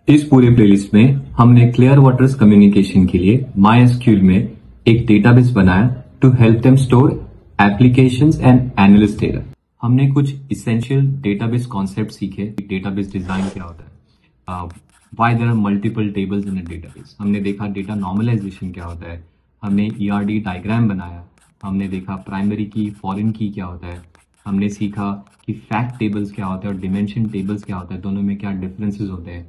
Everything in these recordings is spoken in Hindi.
इस पूरे प्लेलिस्ट में हमने क्लियर वाटर्स कम्युनिकेशन के लिए MySQL में एक डेटाबेस बनाया to help them store applications and analyst data. हमने कुछ इसेंशियल डेटाबेस कॉन्सेप्ट सीखे। डेटाबेस डिजाइन क्या होता है, why there are multiple tables in a database. हमने देखा डेटा नॉर्मलाइजेशन क्या होता है, हमने ERD डायग्राम बनाया, हमने देखा प्राइमरी की फॉरेन की क्या होता है, हमने सीखा कि फैक्ट टेबल्स क्या होता है और डिमेंशन टेबल्स क्या होता है, दोनों में क्या डिफरेंसेस होते हैं।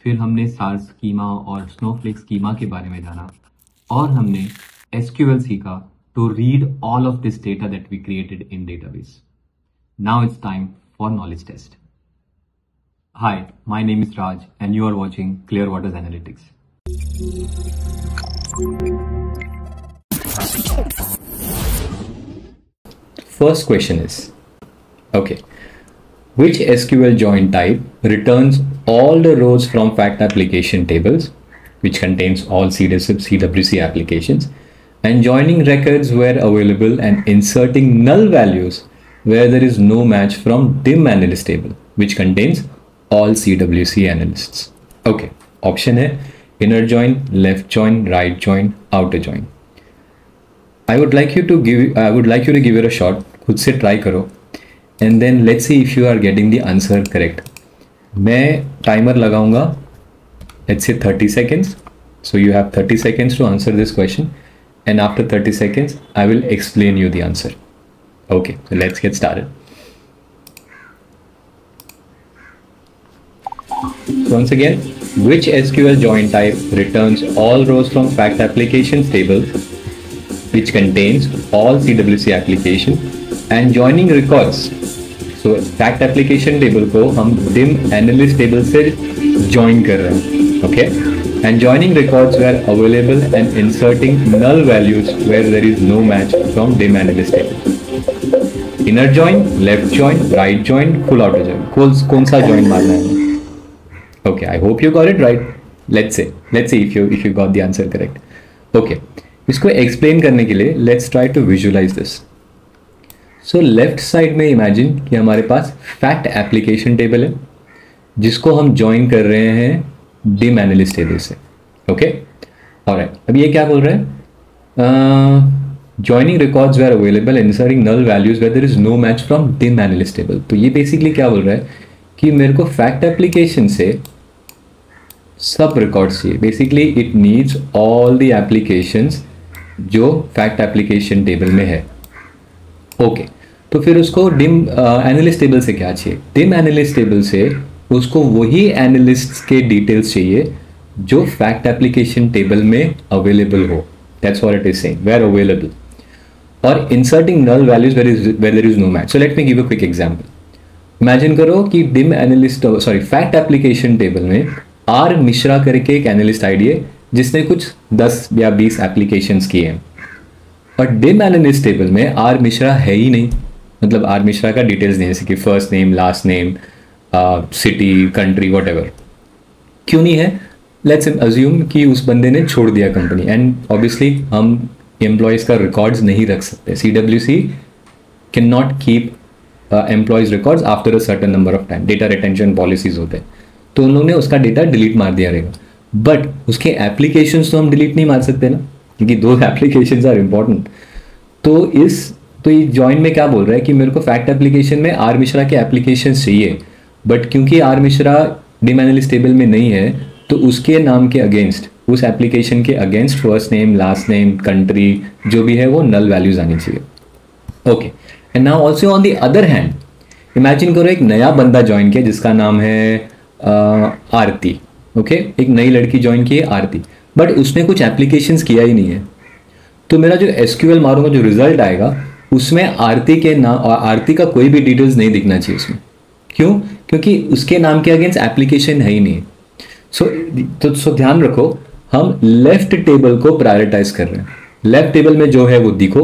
फिर हमने सार स्कीमा और स्नोफ्लेक स्कीमा के बारे में जाना और हमने SQL सीखा to read all of this data that we created in database. Now it's time for knowledge test. Hi, my name is Raj and you are watching Clear Waters Analytics. First question is, okay, which SQL join type returns all the rows from fact application tables, which contains all CWC applications, and joining records where available and inserting null values where there is no match from dim analyst table, which contains all CWC analysts. Okay, option A, inner join, left join, right join, outer join. I would like you to give it a shot. खुद से ट्राई करो and then let's see if you are getting the answer correct. मैं टाइमर लगाऊंगा, let's say 30 seconds. So you have 30 seconds to answer this question and after 30 seconds I will explain you the answer. Okay, so let's get started. Once again, which SQL join type returns all rows from fact applications table which contains all CWC application and joining records. So fact application table को हम dim analyst table से join कर रहे हैं, okay? And joining records where available and inserting null values where there is no match from dim analyst table. Inner join, left join, right join, full outer join. कौन सा join मारना है? Okay, I hope you got it right. Let's see if you got the answer correct. Okay. इसको एक्सप्लेन करने के लिए let's try to visualise this. So left side में इमेजिन कि हमारे पास फैक्ट एप्लीकेशन टेबल है जिसको हम ज्वाइन कर रहे हैं डिम एनालिस्ट टेबल से, ओके? ऑलराइट, अब ये क्या बोल रहे हैं? Joining records were available, inserting null values where there is no match from dim analyst table. तो ये बेसिकली क्या बोल रहा है कि मेरे को फैक्ट एप्लीकेशन से सब रिकॉर्ड्स चाहिए। Basically it needs all the applications जो फैक्ट एप्लीकेशन टेबल में है, ओके? तो फिर उसको डिम एनालिस्ट टेबल से क्या चाहिए? डिम एनालिस्ट टेबल से उसको वही एनालिस्ट के डिटेल्स चाहिए जो फैक्ट एप्लीकेशन टेबल में अवेलेबल हो। That's what it is saying, where available, और inserting null values where there is no match. So let me give a quick example. Imagine करो कि dim analyst fact application table में आर मिश्रा करके एक एनालिस्ट आईडी है जिसने कुछ 10 या 20 एप्लीकेशंस किए हैं, और डिम एनालिस्ट टेबल में आर मिश्रा है ही नहीं। मतलब आर मिश्रा का डिटेल्स नहीं है, जैसे कि first name, last name, city, country, whatever. क्यों नहीं है? लेट्स अज्यूम कि उस बंदे ने छोड़ दिया कंपनी, एंड ऑब्वियसली हम एम्प्लॉयज का रिकॉर्ड्स नहीं रख सकते। CWC can not keep employees records after a certain number of time. Data retention policies होते हैं, तो उन्होंने उसका डेटा डिलीट मार दिया रहेगा। बट उसके एप्लीकेशंस तो हम डिलीट नहीं मार सकते ना, क्योंकि दो एप्लीकेशंस आर इंपॉर्टेंट। तो ये जॉइन में क्या बोल रहा है कि मेरे को फैक्ट एप्लीकेशन में आर मिश्रा के एप्लीकेशंस चाहिए, बट क्योंकि R Mishra dim analyst table में नहीं है तो उसके नाम के अगेंस्ट, उस एप्लीकेशन के against first name, last name, country जो भी है वो नल वैल्यूज आनी चाहिए, okay? And now also on the other hand, imagine करो एक नया बंदा ज्वाइन किया जिसका नाम है आरती, ओके? एक नई लड़की ज्वाइन की है आरती, बट उसने कुछ एप्लीकेशंस किया ही नहीं है। तो मेरा जो SQL मारूंगा, जो रिजल्ट आएगा उसमें आरती का कोई भी डिटेल्स नहीं दिखना चाहिए उसमें। क्यों? क्योंकि उसके नाम के अगेंस्ट एप्लीकेशन है ही नहीं। सो ध्यान रखो, हम लेफ्ट टेबल को प्रायोरिटाइज कर रहे हैं। लेफ्ट टेबल में जो है वो दिखो,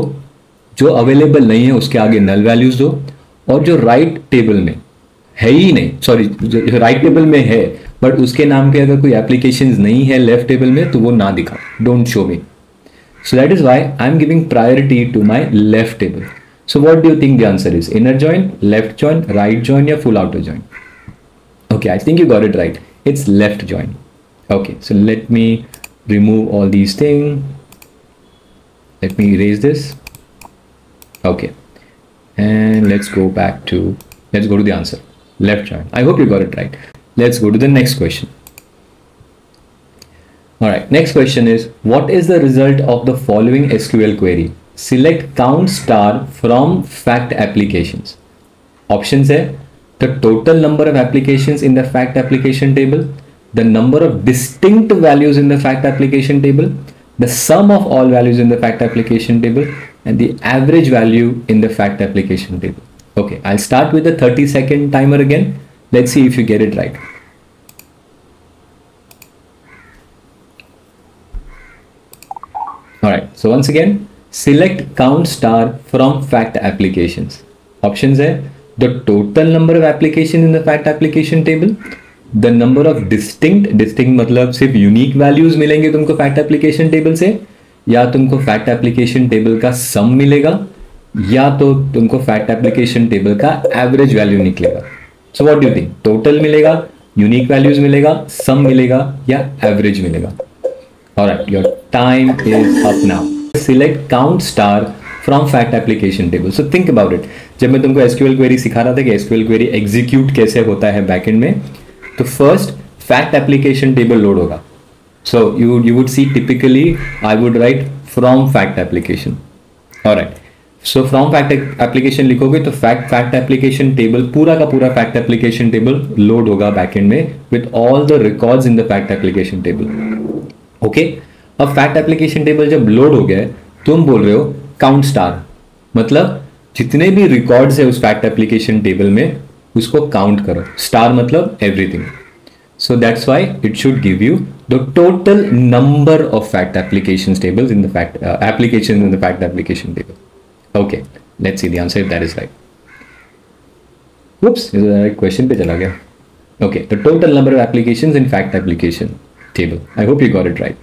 जो अवेलेबल नहीं है उसके आगे नल वैल्यूज दो, और जो राइट टेबल में है ही नहीं, सॉरी, जो राइट टेबल में है बट उसके नाम के अगर कोई एप्लीकेशंस नहीं है लेफ्ट टेबल में तो वो ना दिखा, don't show me. So that is why I am giving priority to my left table. So what do you think the answer is? Inner join, left join, right join या full outer join? Okay, I think you got it right. It's left join. Okay, so let me remove all these things. Let me erase this. Okay, and let's go to the answer. Left join. I hope you got it right. Let's go to the next question. All right, next question is, what is the result of the following SQL query? Select count star from fact applications. Options है the total number of applications in the fact application table, the number of distinct values in the fact application table, the sum of all values in the fact application table, and the average value in the fact application table. Okay, I'll start with the 30-second timer again. Let's see if you get it right. All right, so once again, select count star from fact applications. Options है the total number of applications in the fact application table, the number of distinct मतलब सिर्फ unique values मिलेंगे तुमको fact application table से, या तुमको fact application table का sum मिलेगा, या तो तुमको fact application table का average value निकलेगा. So what do you think? Total मिलेगा, unique values मिलेगा, sum मिलेगा या average मिलेगा? Alright, your time is up now. Select count star from fact application table. So think about it. जब मैं तुमको SQL query सिखा रहा था कि SQL query execute कैसे होता है backend में, तो first fact application table load होगा. So you would see typically I would write from fact application. Alright. So from fact application लिखोगे तो fact application table पूरा का पूरा fact application table load होगा backend में with all the records in the fact application table. Okay. अब fact application table जब load हो गया, तुम बोल रहे हो count star, मतलब जितने भी records है उस fact application table में उसको count करो. Star मतलब everything. So that's why it should give you the total number of fact applications tables in the fact applications in the fact application table. Okay, let's see the answer if that is right. Whoops, is a question पे चला गया. Okay, the total number of applications in fact application table. I hope you got it right.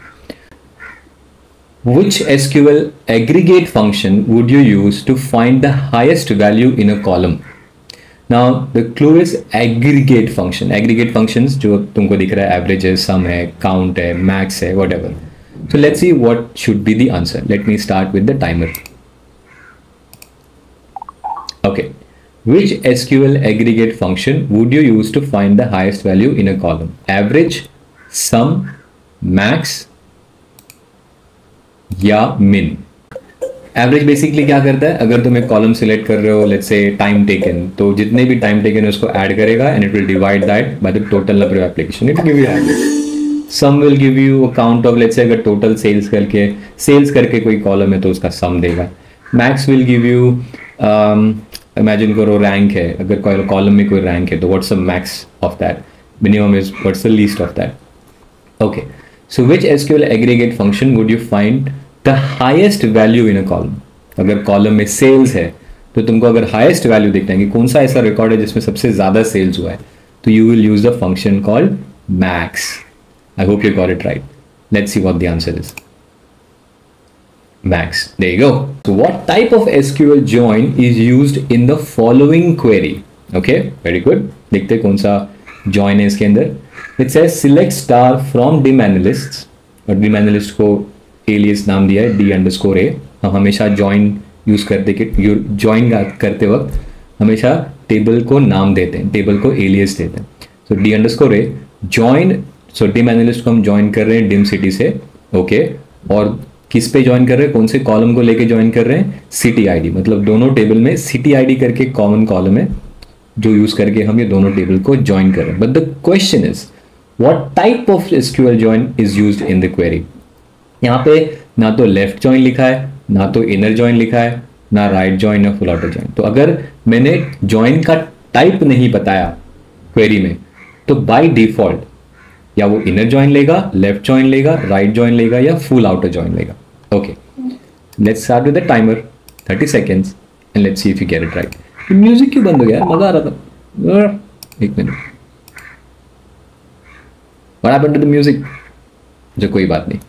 Which SQL aggregate function would you use to find the highest value in a column? Now the clue is aggregate function. Aggregate functions जो तुमको दिख रहा है average है, sum है, count है, max है, whatever. So let's see what should be the answer. Let me start with the timer. Okay. Which SQL aggregate function would you use to find the highest value in a column? Average, sum, max या min. एवरेज बेसिकली क्या करता है, अगर तुम एक कॉलम सिलेक्ट कर रहे हो लेट्स से टाइम टेकन, तो जितने भी टाइम टेकन है उसको ऐड करेगा and it will divide that by the total number of application. It will give you average. Sum will give you a count of let's say अगर टोटल सेल्स करके कोई कॉलम है तो उसका सम देगा. Max will give you imagine करो रैंक है, अगर कोई कॉलम में कोई रैंक है तो what's the max of that, minimum is what's the least of that. Okay, so which SQL aggregate function would you find the highest value in a column? अगर कॉलम में सेल्स है तो तुमको अगर हाईएस्ट वैल्यू देखना है कि कौन सा ऐसा रिकॉर्ड है जिसमें सबसे ज्यादा सेल्स हुआ है, तो you will use the function called max. I hope you got it right. Let's see what the answer is. Max. There you go. So what type of SQL join is used in the following query? Okay, very good. देखते हैं कौन सा join है इसके अंदर. It says select star from dim analysts. और dim analyst को alias नाम दिया है d_a. हम हमेशा join यूज करते वक्त हमेशा टेबल को नाम देते हैं, टेबल को alias देते हैं. So d_a join. So dim analyst को हम join कर रहे हैं dim city से. Okay, और किस पे ज्वाइन कर रहे हैं, कौन से कॉलम को लेके ज्वाइन कर रहे हैं? City ID. मतलब दोनों टेबल में सिटी आईडी करके कॉमन कॉलम है जो यूज करके हम ये दोनों टेबल को ज्वाइन कर रहे हैं. But the question is what type of SQL join is used in the query. यहाँ पे ना तो लेफ्ट ज्वाइन लिखा है, ना तो इनर ज्वाइन लिखा है, ना राइट ज्वाइन ना फुल आउटर ज्वाइन. तो अगर मैंने ज्वाइन का टाइप नहीं बताया क्वेरी में तो बाय डिफॉल्ट या वो इनर ज्वाइन लेगा, लेफ्ट ज्वाइन लेगा, राइट ज्वाइन लेगा या फुल आउटर ज्वाइन लेगा. Okay, let's start with the timer. 30 seconds and let's see if you get it right. Music क्यों बंद हो गया? मजा आ रहा था. एक minute, what happened to the music? जो कोई बात नहीं.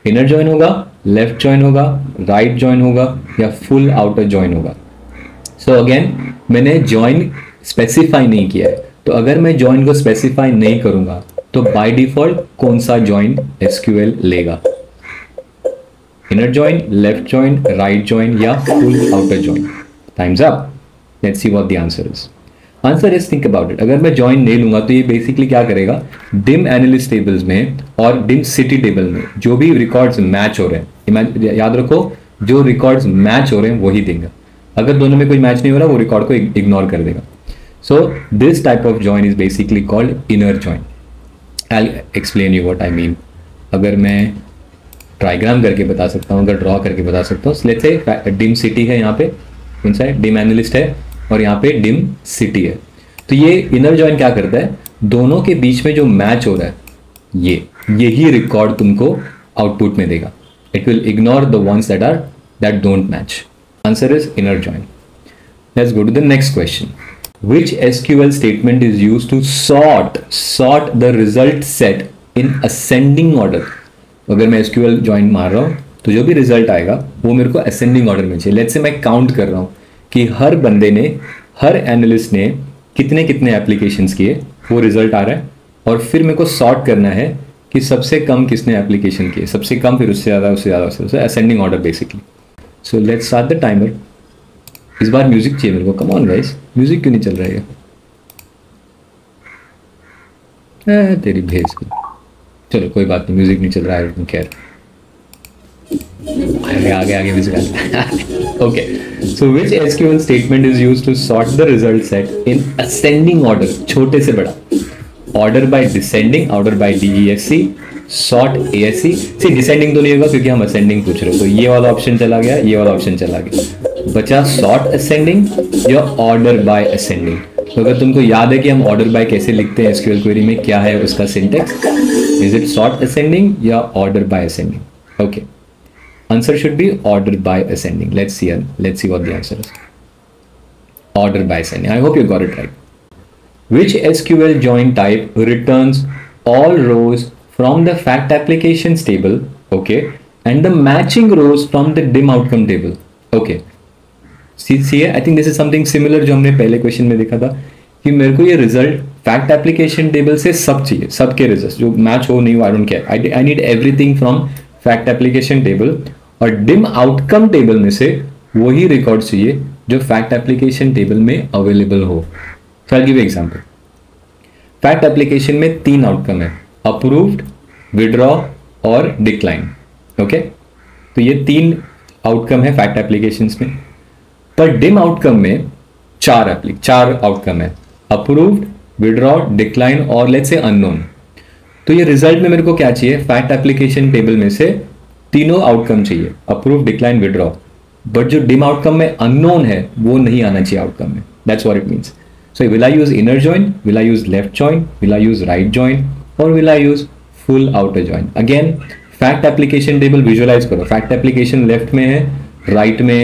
इनर ज्वाइन होगा, लेफ्ट ज्वाइन होगा, राइट ज्वाइन होगा या फुल आउटर ज्वाइन होगा. सो अगेन मैंने ज्वाइन स्पेसिफाई नहीं किया है, तो तो अगर मैं ज्वाइन को स्पेसिफाई नहीं करूंगा तो बाय डिफॉल्ट कौन सा ज्वाइन एसक्यूएल लेगा? Inner join, left join, right join या full outer join? Times up. Let's see what the answer is. Answer is, think about it. अगर मैं ज्वाइन नहीं लूंगा तो ये बेसिकली क्या करेगा, डिम एनालिस्ट टेबल्स में और डिम सिटी टेबल में जो भी रिकॉर्ड्स मैच हो रहे हैं, याद रखो जो रिकॉर्ड्स मैच हो रहे हैं वही देगा. अगर दोनों में कोई मैच नहीं हो रहा वो रिकॉर्ड को इग्नोर कर देगा. So this type of join is basically called inner join. I will explain you what I mean. अगर मैं ट्राइग्राम करके बता सकता हूँ, अगर ड्रॉ करके बता सकता हूँ. लेट्स से डिम सिटी है, यहाँ पे कौन सा है, डिम एनालिस्ट है, और यहाँ पे डिम सिटी है. तो ये इनर ज्वाइन क्या करता है, दोनों के बीच में जो मैच हो रहा है यही रिकॉर्ड तुमको आउटपुट में देगा. It will ignore the ones that don't match. Answer is inner join. Let's go to the next question. Which SQL statement is used to sort the result set in ascending order? अगर मैं SQL ज्वाइन मार रहा हूँ तो जो भी रिजल्ट आएगा वो मेरे को असेंडिंग ऑर्डर में चाहिए. लेट्स से मैं काउंट कर रहा हूँ कि हर बंदे ने, हर एनालिस्ट ने कितने कितने एप्लीकेशंस किए, वो रिजल्ट आ रहा है. और फिर मेरे को सॉर्ट करना है कि सबसे कम किसने एप्लीकेशन किए, सबसे कम, फिर उससे ज़्यादा, उससे ज़्यादा, उससे ascending order basically. So let's start the timer. इस बार म्यूजिक चाहिए मेरे को. कम ऑन गाइस, म्यूजिक क्यों नहीं चल रहा है? तेरी भेज. चलो कोई बात नहीं, म्यूजिक नहीं चल रहा है. I don't care. आगे music. Okay, so which SQL statement is used to sort the result set in ascending order, छोटे से बड़ा. Order by descending, order by DESC, sort ASC. See descending तो नहीं होगा क्योंकि हम असेंडिंग पूछ रहे हो, तो ये वाला ऑप्शन चला गया, ये वाला ऑप्शन चला गया. बचा सॉर्ट असेंडिंग या ऑर्डर बाय असेंडिंग. तो अगर तुमको याद है कि हम ऑर्डर बाय कैसे लिखते हैं एसक्यूएल क्वेरी में, क्या है उसका syntax, is it sort ascending या order by ascending? Okay, answer should be order by ascending. Let's see what the answer is. Order by ascending. I hope you got it right. Which SQL join type returns all rows from the fact applications table, okay, and the matching rows from the dim outcome table, okay. See, I think this is something similar जो हमने पहले क्वेश्चन में देखा था कि मेरे को ये रिजल्ट फैक्ट एप्लीकेशन टेबल से सब चाहिए, सबके रिजल्ट जो मैच हो नहीं हो, आई don't care. I need everything from fact application table, और डिम आउटकम टेबल में से वही रिकॉर्ड चाहिए जो फैक्ट एप्लीकेशन टेबल में अवेलेबल हो. So I'll give you example. Fact application में 3 आउटकम है, अप्रूव्ड, विड्रॉ और डिक्लाइन. ओके, तो ये 3 आउटकम है फैक्ट एप्लीकेशंस में. पर डिम आउटकम में 4 आउटकम है, अप्रूव्ड, विड्रॉ, डिक्लाइन और लेट्स से अननोन. तो ये रिजल्ट में मेरे को क्या चाहिए, फैक्ट एप्लीकेशन टेबल में से तीनों आउटकम चाहिए, अप्रूव, डिक्लाइन, विड्रॉ. बट जो डिम आउटकम में अननोन है वो नहीं आना चाहिए आउटकम में. That's what it means. So will I use inner join, will I use left join, will I use right join, or will I use full outer join? Again, fact application table visualize करो. fact application left में है, right में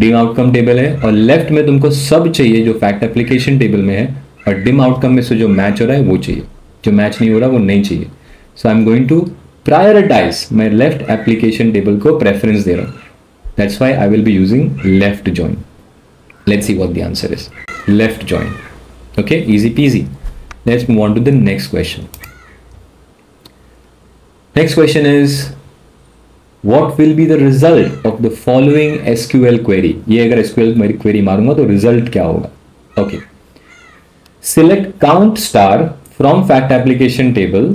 dim outcome table है, और left में तुमको सब चाहिए जो fact application table में है, और dim outcome में से जो match हो रहा है वो चाहिए, जो match नहीं हो रहा वो नहीं चाहिए. So I'm going to prioritize my left application table को preference दे रहा हूँ. That's why I will be using left join. Let's see what the answer is. Left join. Okay, easy peasy. Let's move on to the next question. Next question is, what will be the result of the following SQL query? ये अगर SQL query मारूंगा तो result क्या होगा? Okay. Select count star from fact application table,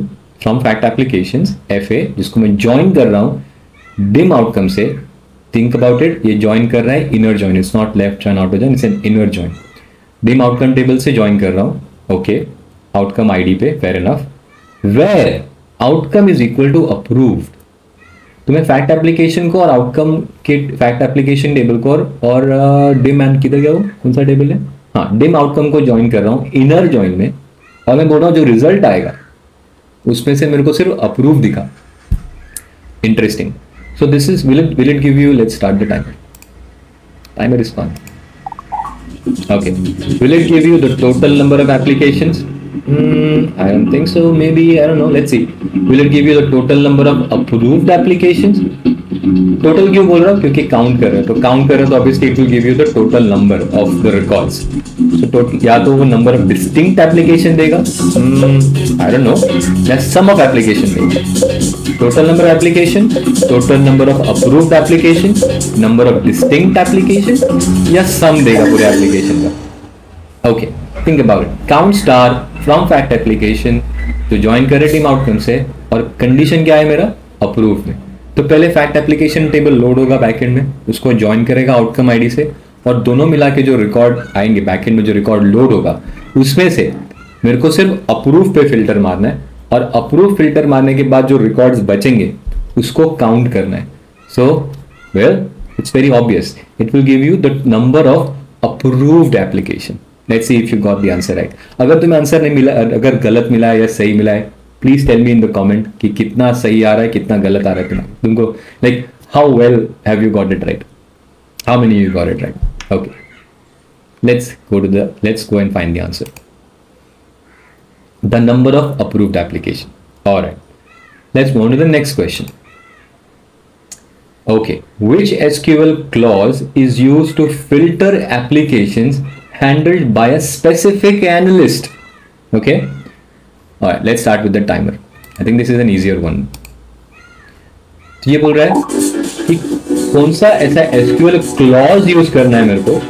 from fact applications FA, जिसको मैं join कर रहा हूँ dim outcome से. Think about it, ये join कर रहा है inner join. It's not left join, outer join. It's an inner join. Dim outcome table से ज्वाइन कर रहा हूं. ओके, आउटकम आईडी पे, fair enough. Where outcome is equal to approved. तो मैं फैक्ट एप्लीकेशन को और आउटकम के फैक्ट एप्लीकेशन टेबल को और डिम एंड किधर गया वो, कौन सा टेबल है, हाँ, डिम आउटकम को ज्वाइन कर रहा हूं इनर ज्वाइन में, और मैं बोल रहा हूं जो रिजल्ट आएगा उसमें से मेरे को सिर्फ अप्रूव दिखा. Interesting. So this is will it give you, let's start the timer is fun. Okay, will it give you the total number of applications? I don't think so. Maybe, I don't know. Let's see. Will it give you the total number of approved applications? Total क्यों बोल रहा हूँ? क्योंकि काउंट कर रहे हो, तो काउंट कर रहे हो तो obviously it will give you the total number of the records. So total या तो वो नंबर ऑफ डिस्टिंक्ट एप्लीकेशन देगा, आई डोंट नो, या सम ऑफ एप्लीकेशन देगा। Total number of application, total number of approved application, number of distinct application, या सम देगा पूरे एप्लीकेशन का। Okay, think about it. Count star from fact application तो ज्वाइन करे टीम आउटकम से, और कंडीशन क्या है मेरा? अप्रूव में। तो पहले फैक्ट एप्लीकेशन टेबल लोड होगा बैकएंड में, उसको ज्वाइन करेगा आउटकम आईडी से, और दोनों मिला के जो रिकॉर्ड आएंगे बैकएंड में, जो रिकॉर्ड लोड होगा उसमें से मेरे को सिर्फ अप्रूव पे फिल्टर मारना है, और अप्रूव फिल्टर मारने के बाद जो रिकॉर्ड्स बचेंगे उसको काउंट करना है। So well it's very obvious, it will give you the number of approved application. Let's see if you got the answer right. अगर तुम्हें आंसर नहीं मिला, अगर गलत मिला है या सही मिला है, please tell me in the comment कि कितना सही आ रहा है, कितना गलत आ रहा है तुमको, like how well have you got it right, how many you got it right. Okay, let's go and find the answer. The number of approved application. All right, let's move on to the next question. Okay, which SQL clause is used to filter applications handled by a specific analyst? Okay, all right, let's start with the timer. I think this is an easier one. तो ये बोल रहा है कि कौन सा ऐसा SQL क्लॉज यूज करना है मेरे को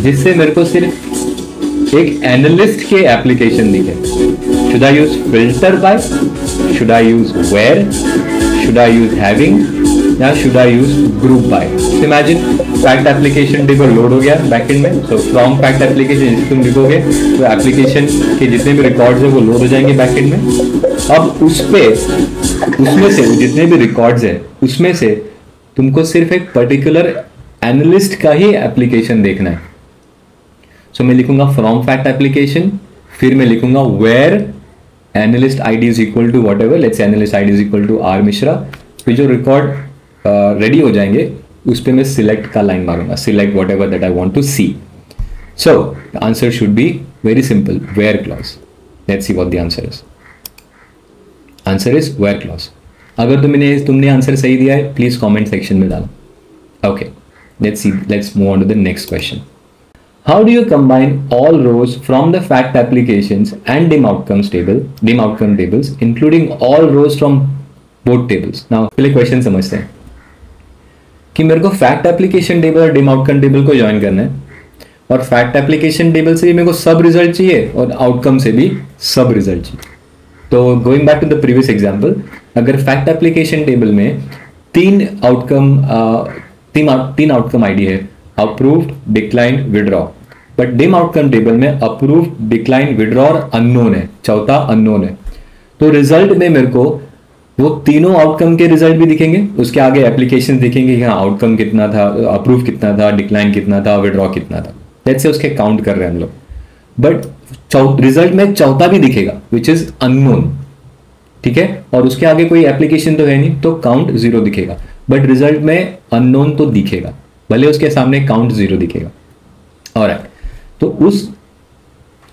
जिससे मेरे को सिर्फ एक एनालिस्ट के एप्लीकेशन दिखे। Should I use filter by, should I use where, should I use having, या should I use group by. Imagine fact application table load हो गया बैकएंड में, सो फ्रॉम फैक्ट एप्लीकेशन जिसे तुम लिखोगे तो एप्लीकेशन के जितने भी रिकॉर्ड्स है वो लोड हो जाएंगे बैकएंड में। अब उसमें से जितने भी रिकॉर्ड्स है उसमें से तुमको सिर्फ एक पर्टिकुलर एनालिस्ट का ही एप्लीकेशन देखना है। सो मैं लिखूंगा फ्रॉम फैक्ट एप्लीकेशन, फिर मैं लिखूंगा where analyst ID is equal to whatever, let's analyst ID is equal to R Mishra. फिर जो रिकॉर्ड रेडी हो जाएंगे उस पर मैं सिलेक्ट का लाइन मारूंगा, select whatever that I want to see. So answer should be very simple, where clause. Let's see what the answer is. Answer is where clause. अगर तुमने आंसर सही दिया है प्लीज कमेंट सेक्शन में डालो। Okay, let's move on to the next question. How do you combine all rows from the fact applications and dim outcome tables, including all rows from both tables? Now, पहले क्वेश्चन समझते हैं कि मेरे को फैक्ट एप्लीकेशन टेबल और डिम आउटकम टेबल को ज्वाइन करना है, और फैक्ट एप्लीकेशन टेबल से भी मेरे को सब रिजल्ट चाहिए और आउटकम से भी सब रिजल्ट चाहिए। तो going back to the previous example, अगर फैक्ट एप्लीकेशन टेबल में तीन आउटकम आईडी है, approved, declined, withdraw, but dim outcome table में अप्रूव्ड, डिक्लाइंड, विड्रॉ और अननोन है, चौथा अननोन है। तो रिजल्ट में मेरे को वो तीनों आउटकम के रिजल्ट भी दिखेंगे, उसके आगे एप्लीकेशन दिखेंगे कि हाँ आउटकम कितना था, अप्रूव कितना था, डिक्लाइन कितना था, विड्रॉ कितना था। लेट्स से उसके काउंट कर रहे हैं हम लोग, बट रिजल्ट में चौथा भी दिखेगा विच इज अननोन, ठीक है, और उसके आगे कोई एप्लीकेशन तो है नहीं तो काउंट 0 दिखेगा, बट रिजल्ट में अननोन तो दिखेगा, भले उसके सामने काउंट 0 दिखेगा। ऑलराइट, तो उस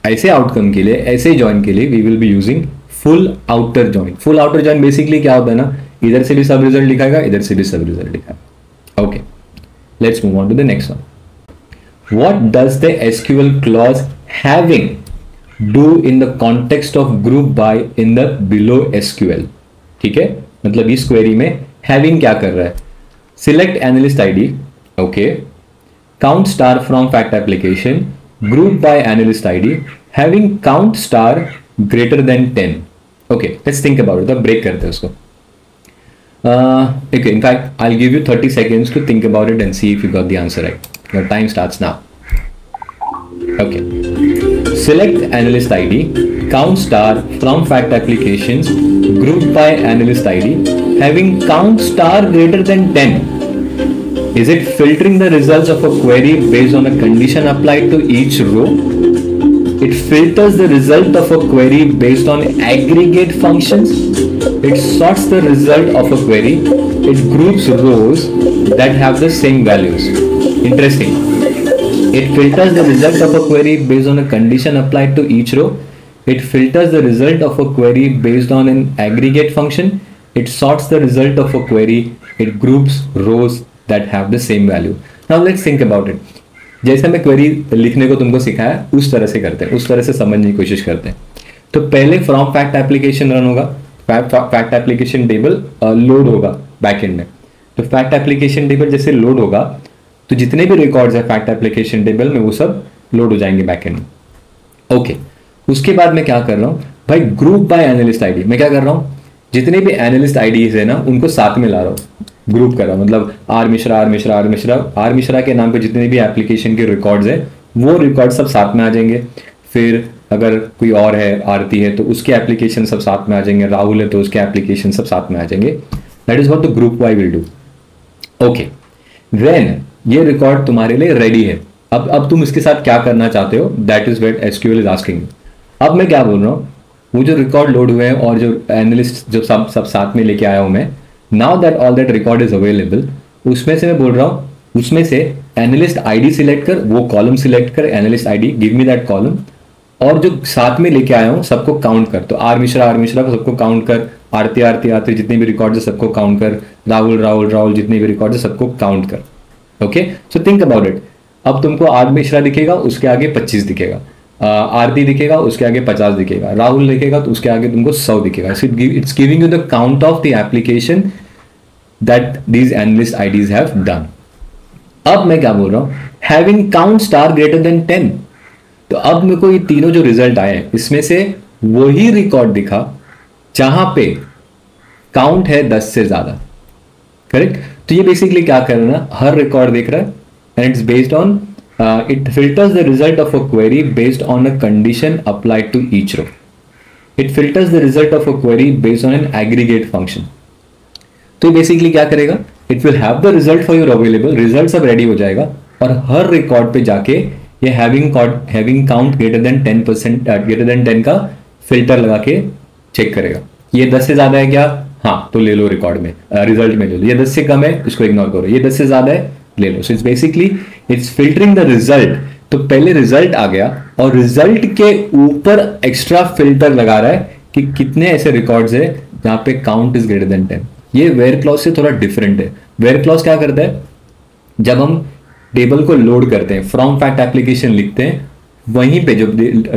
ऐसे आउटकम के लिए, ऐसे जॉइन के लिए we will be using full outer join. Full outer join basically क्या होता है ना, इधर से भी सब रिजल्ट दिखाएगा, इधर से भी सब रिजल्ट दिखाएगा। Okay, let's move on to the next one. What does the SQL clause having do in the context of group by in the below SQL? ठीक है, मतलब इस क्वेरी में हैविंग क्या कर रहा है, select analyst ID, okay, count star from fact application, group by analyst ID, having count star greater than 10। Okay, let's think about it. तो ब्रेक करते हैं उसको। Okay, in fact, I'll give you 30 seconds to think about it and see if you got the answer right. Your time starts now. Okay. Select analyst ID, count star from fact applications, group by analyst ID, having count star greater than 10. Is it filtering the results of a query based on a condition applied to each row? It filters the result of a query based on aggregate functions. It sorts the result of a query. It groups rows that have the same values. Interesting. It filters the result of a query based on a condition applied to each row. It filters the result of a query based on an aggregate function. it sorts the result of a query, it groups rows that have the same value. Now let's think about it. जैसे मैं क्वेरी लिखने को तुमको सिखाया उस तरह से करते हैं, उस तरह से समझने की कोशिश करते हैं. तो पहले फ्रॉम फैक्ट एप्लीकेशन रन होगा, फैक्ट एप्लीकेशन टेबल लोड होगा बैकएंड में. तो फैक्ट एप्लीकेशन टेबल जैसे लोड होगा तो जितने भी रिकॉर्ड्स है फैक्ट एप्लीकेशन टेबल में वो सब लोड हो जाएंगे बैकएंड में. ओके, उसके बाद मैं क्या कर रहा हूं भाई, ग्रुप बाय एनालिस्ट आईडी. मैं क्या कर रहा हूं, जितने भी एनालिस्ट आईडीज है ना उनको साथ में ला रहा हूं, ग्रुप कर रहा हूं. मतलब आर मिश्रा के नाम पे जितने भी एप्लीकेशन के रिकॉर्ड्स है वो रिकॉर्ड सब साथ में आ जाएंगे. फिर अगर कोई और है, आरती है, तो उसके एप्लीकेशन सब साथ में आ जाएंगे. राहुल है तो उसके एप्लीकेशन सब साथ में आ जाएंगे. That is what the group by will do. Okay, then ये रिकॉर्ड तुम्हारे लिए रेडी है. अब तुम इसके साथ क्या करना चाहते हो, that is what SQL is asking. अब मैं क्या बोल रहा हूँ, वो जो रिकॉर्ड लोड हुए हैं और जो एनालिस्ट जो सब साथ में लेके आया हूं मैं, now that all that record is available, उसमें से मैं बोल रहा हूँ, उसमें से एनालिस्ट आईडी सिलेक्ट कर, वो कॉलम सिलेक्ट कर, analyst ID, give me that column, और जो साथ में लेके आया हूं सबको काउंट कर. तो आर मिश्रा को सबको काउंट कर, आरती जितने भी रिकॉर्ड है सबको काउंट कर, राहुल जितने भी रिकॉर्ड है सबको काउंट कर. Okay, so think about it. अब तुमको आर मिश्रा दिखेगा, उसके आगे 25 दिखेगा, आरती दिखेगा, उसके आगे 50 दिखेगा, राहुल दिखेगा तो उसके आगे तुमको 100 दिखेगा. It's giving you the count of the application that these analyst IDs have done. अब मैं क्या बोल रहा हूं, having count star greater than 10. तो अब मेरे को ये तीनों जो रिजल्ट आए इसमें से वही रिकॉर्ड दिखा जहां पे काउंट है 10 से ज्यादा. करेक्ट. तो ये बेसिकली क्या कर रहा है, हर रिकॉर्ड देख रहा है and it's based on it filters the result of a query based on a condition applied to each row. It filters the result of a query based on an aggregate function. तो बेसिकली क्या करेगा, it will have the result for your available, result सब रेडी हो जाएगा और हर रिकॉर्ड पे जाके ये having count greater than 10% greater than 10 का फिल्टर लगा के चेक करेगा. ये 10 से ज्यादा है क्या, हाँ तो ले लो रिकॉर्ड में, रिजल्ट में ले लो. ये 10 से कम है इसको इग्नोर करो, ये 10 से ज्यादा है ले लो. So it's basically it's filtering the result. तो पहले रिजल्ट आ गया और रिजल्ट के ऊपर एक्स्ट्रा फिल्टर लगा रहा है कि कितने ऐसे रिकॉर्ड्स है जहां पे काउंट इज ग्रेटर देन 10. ये वेयर क्लॉज से थोड़ा डिफरेंट है. वेयर क्लॉज क्या करता है, जब हम टेबल को लोड करते हैं, फ्रॉम फैक्ट एप्लीकेशन लिखते हैं, वहीं पे जो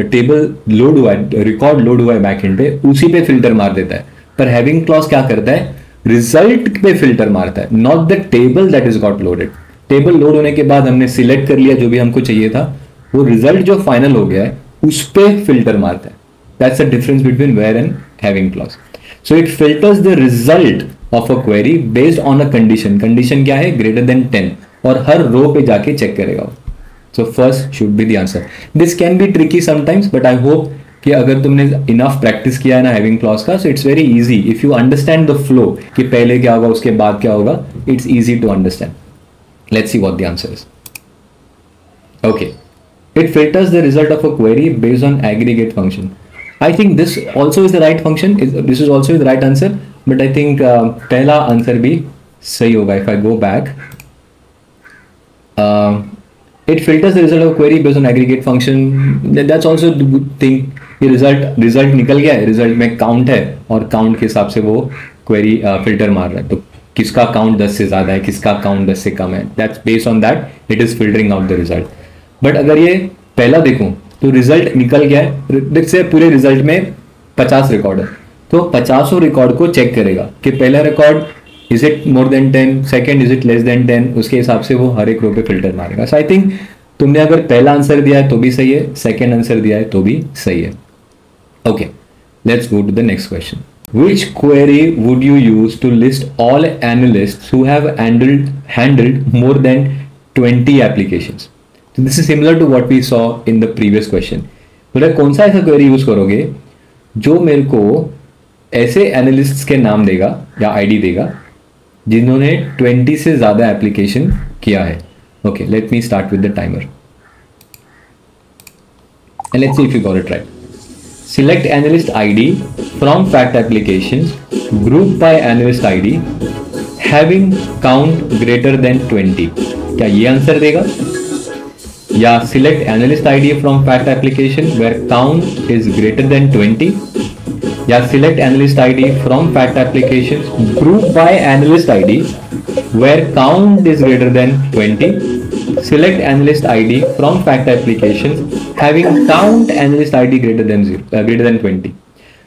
टेबल लोड हुआ है, रिकॉर्ड लोड हुआ है बैकएंड पे, उसी पे फिल्टर मार देता है. पर हैविंग क्लॉज क्या करता है, रिजल्ट पे फिल्टर मारता है, not the table that is got loaded. Table load होने के बाद हमने सिलेक्ट कर लिया जो भी हमको चाहिए था, वो रिजल्ट जो फाइनल हो गया है उस पे फिल्टर मारता है. That's the difference between where and having clause. So it filters the result of a query based on a condition. Condition क्या है, ग्रेटर देन 10, और हर रो पे जाके चेक करेगा. So first should be the answer. This can be tricky sometimes, but I hope कि अगर तुमने इनफ प्रैक्टिस किया है ना हैविंग क्लॉज का, so it's very easy. If you understand the flow कि पहले क्या होगा उसके बाद क्या होगा, it's easy to understand. Let's see what the answer is. Okay, it filters the result of a query based on aggregate function. I think this also is the right function. This is also the right answer, but I think पहला आंसर भी सही होगा. If I go back, it filters the result of a query based on aggregate function. That's also the good thing. ये result निकल गया है, result में count है और count के हिसाब से वो query filter मार रहा है. तो किसका काउंट 10 से ज्यादा है, किसका काउंट 10 से कम है, that's based on that it is filtering out the result. But अगर ये पहला देखूं तो रिजल्ट निकल गया है, देखिए पूरे रिजल्ट में 50 रिकॉर्ड है, तो 50 रिकॉर्ड को चेक करेगा कि पहला record is it more than 10, second is it less than 10, उसके हिसाब से वो हर एक रो पे फिल्टर मारेगा. सो आई थिंक तुमने अगर पहला आंसर दिया है तो भी सही है, सेकेंड आंसर दिया है तो भी सही है. Okay, let's go to the next question. Which query would you use to list all analysts who have handled more than 20 applications? So this is similar to what we saw in the previous question. बोला कौन सा ऐसा query यूज करोगे जो मेरे को ऐसे एनालिस्ट्स के नाम देगा या आईडी देगा जिन्होंने 20 से ज्यादा एप्लीकेशन किया है. Okay, let me start with the timer. And let's see if you got it right. Select analyst ID from fact applications, group by analyst ID, having count greater than 20. क्या ये आंसर देगा? या select analyst ID from fact application where count is greater than 20, या select analyst ID from fact application group by analyst ID where count is greater than 20. Select analyst ID from fact application having count analyst ID greater than 20.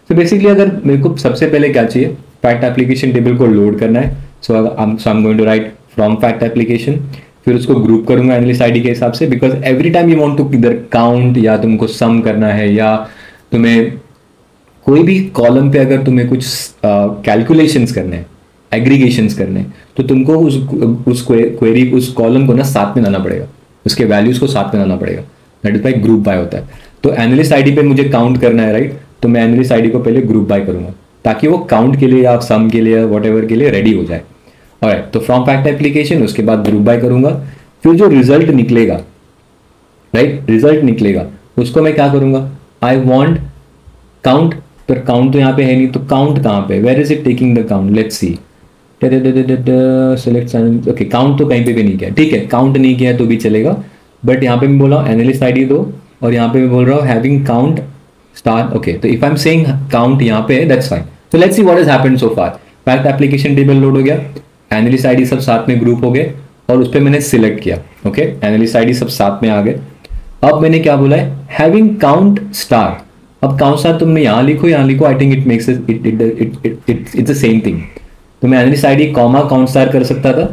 तो बेसिकली अगर मेरे को सबसे पहले क्या चाहिए, फैक्ट एप्लीकेशन टेबल को लोड करना है. So I am going to write from fact application, फिर उसको ग्रुप करूंगा एनालिस्ट आईडी के हिसाब से, because every time you want to इधर काउंट या तुमको सम करना है या तुम्हें कोई भी कॉलम पे अगर तुम्हें कुछ कैलकुलेशंस करने हैं, एग्रीगेशंस करने हैं, तो तुमको उस क्वेरी उस कॉलम को ना साथ में लाना पड़ेगा, उसके वैल्यूज को साथ में लाना पड़ेगा. That is why group by होता है. तो एनालिस्ट आईडी पे मुझे काउंट करना है, राइट, तो मैं एनालिस्ट आईडी को पहले ग्रुप बाय करूंगा ताकि वो काउंट के लिए या सम के लिए वॉट एवर के लिए रेडी हो जाए. ऑलराइट, तो फ्रॉम फैक्ट एप्लीकेशन, उसके बाद ग्रुप बाय करूंगा. फिर जो रिजल्ट निकलेगा, राइट, रिजल्ट निकलेगा उसको मैं क्या करूंगा, आई वॉन्ट काउंट. पर काउंट तो यहाँ पे है नहीं, तो काउंट कहाँ पे, where is it taking the count, let's see. Select, okay, count तो कहीं पे भी नहीं किया, ठीक है, काउंट नहीं किया तो भी चलेगा. बट यहाँ पे मैं बोल रहा हूँ एनालिस्ट आईडी दो, और यहाँ पे मैं बोल रहा हूँ हैविंग काउंट स्टार. ओके, तो if I am saying count यहाँ पे, दैट्स फाइन. तो let's see what has happened so far. Fact application table load हो गया, एनालिस्ट आईडी सब साथ में ग्रुप हो गए, और उस पर मैंने सिलेक्ट किया. ओके, एनालिस्ट आईडी सब साथ में आ गए. अब मैंने क्या बोला है, हैविंग काउंट स्टार. अब काउंट स्टार तुमने यहाँ लिखो, यहाँ लिखो, I think it makes it's the same thing. तो मैं analyst ID comma count star कर सकता था,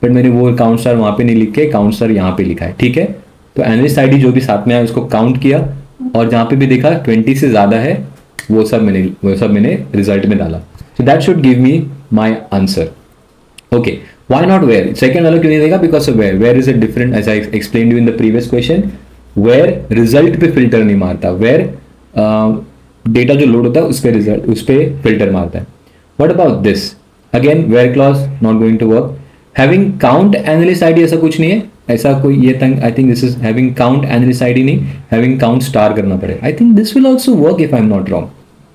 बट मैंने वो काउंट स्टार वहां पे नहीं लिख के काउंट स्टार यहाँ पे लिखा है. ठीक है, तो एनालिस्ट आईडी जो भी साथ में आया उसको काउंट किया, और जहां पे भी देखा 20 से ज्यादा है वो सब मैंने रिजल्ट में डाला. So that should give me my answer. Okay, why not where, second वाला क्यों नहीं देगा, because of where is a different, as I explained you in the previous question. Where result पे फिल्टर नहीं मारता, वेयर डेटा जो लोड होता है उस पे फिल्टर मारता है. What about this, again where clause not going to work. Having count analyst ID ऐसा कुछ नहीं है, ऐसा कोई ये I think this is having count analyst ID नहीं, हैविंग काउंट स्टार करना पड़ेगा. I think this will also work if I am not wrong.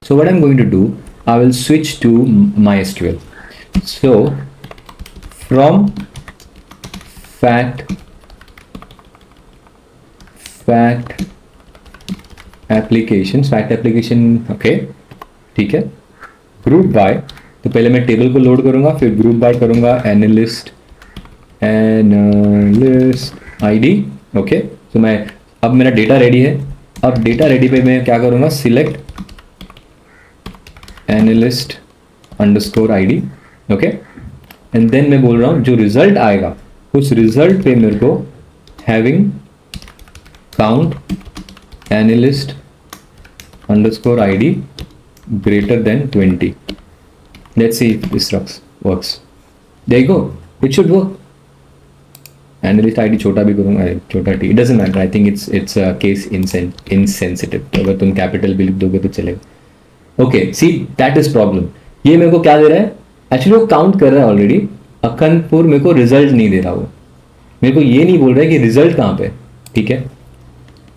So what I am going to do, I will switch to MySQL. So from fact application, okay, ठीक है, ग्रुप बाय. तो पहले मैं टेबल को लोड करूंगा, फिर ग्रुप बाय करूंगा एनालिस्ट आईडी. ओके, तो मैं अब मेरा डेटा रेडी है. अब डेटा रेडी पे मैं क्या करूंगा, select analyst underscore ID. Okay, and then मैं बोल रहा हूं जो रिजल्ट आएगा उस रिजल्ट पे मेरे को having count analyst underscore ID greater than 20. Let's see if this works. There you go. It should work. Analyst ID छोटा भी करूँगा, छोटा t. It doesn't matter. I think it's a case insensitive. तो अगर तुम capital भी लिख दोगे तो चलेगा. Okay. See, that is problem. ये मेरे को क्या दे रहा है? Actually वो count कर रहा है already. अखनपुर मेरे को result नहीं दे रहा वो. मेरे को ये नहीं बोल रहा है कि result कहाँ पे. ठीक है?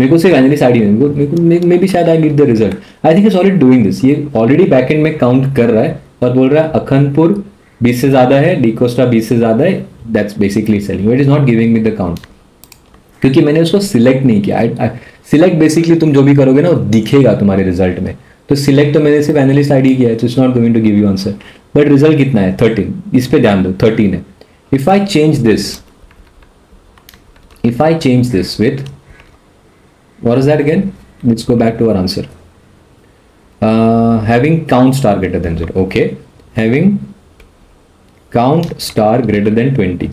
मेरे को सिर्फ एनालिस्ट आईडी में भी शायद I need the result. I think it's already doing this. ये ऑलरेडी बैकएंड में काउंट कर रहा है और बोल रहा है अखनपुर 20 से ज्यादा है, डिकोस्टा 20 से ज्यादा है. That's basically selling. It is not giving me the count क्योंकि मैंने उसको सिलेक्ट नहीं किया. सिलेक्ट बेसिकली तुम जो भी करोगे ना वो दिखेगा तुम्हारे रिजल्ट में. तो सिलेक्ट तो मैंने सिर्फ एनालिस्ट आईडी किया है, तो it's not going to give you answer. But result कितना है, 13. इस पे ध्यान दो, 13 है. If I change this with what is that again, let's go back to our answer. Having count star greater than 0. Okay, having count star greater than 20,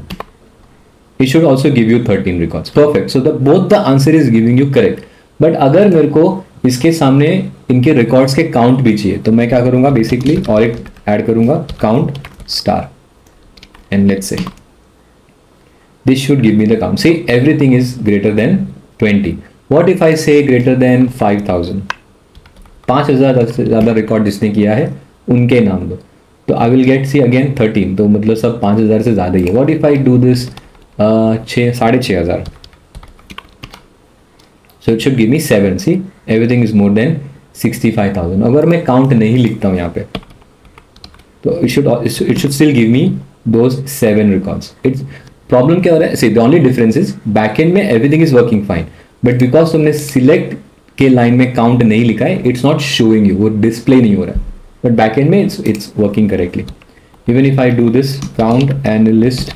it should also give you 13 records. Perfect. So both the answer is giving you correct. But अगर मेरे को इसके सामने इनके records के count भी चाहिए तो मैं क्या करूँगा, basically और एक add करूँगा count star, and let's say this should give me the count. See, everything is greater than 20. What if I say greater than 5,000? 5,000 से ज़्यादा रिकॉर्ड जिसने किया है उनके नाम दो. तो I will get see again 13. तो मतलब सब 5,000 से ज़्यादा ही है. What if I do this 6,500? So it should give me 7. See, everything is more than 65,000. अगर मैं काउंट नहीं लिखता हूँ यहाँ पे तो it should still give me those 7 records. It's problem क्या हो रहा है? See, the only difference is backend में everything is working fine. But because तुमने सिलेक्ट के लाइन में काउंट नहीं लिखा है, इट्स नॉट शोइंग यू, वो डिस्प्ले नहीं हो रहा है. but backend में it's working correctly. Even if I do this count analyst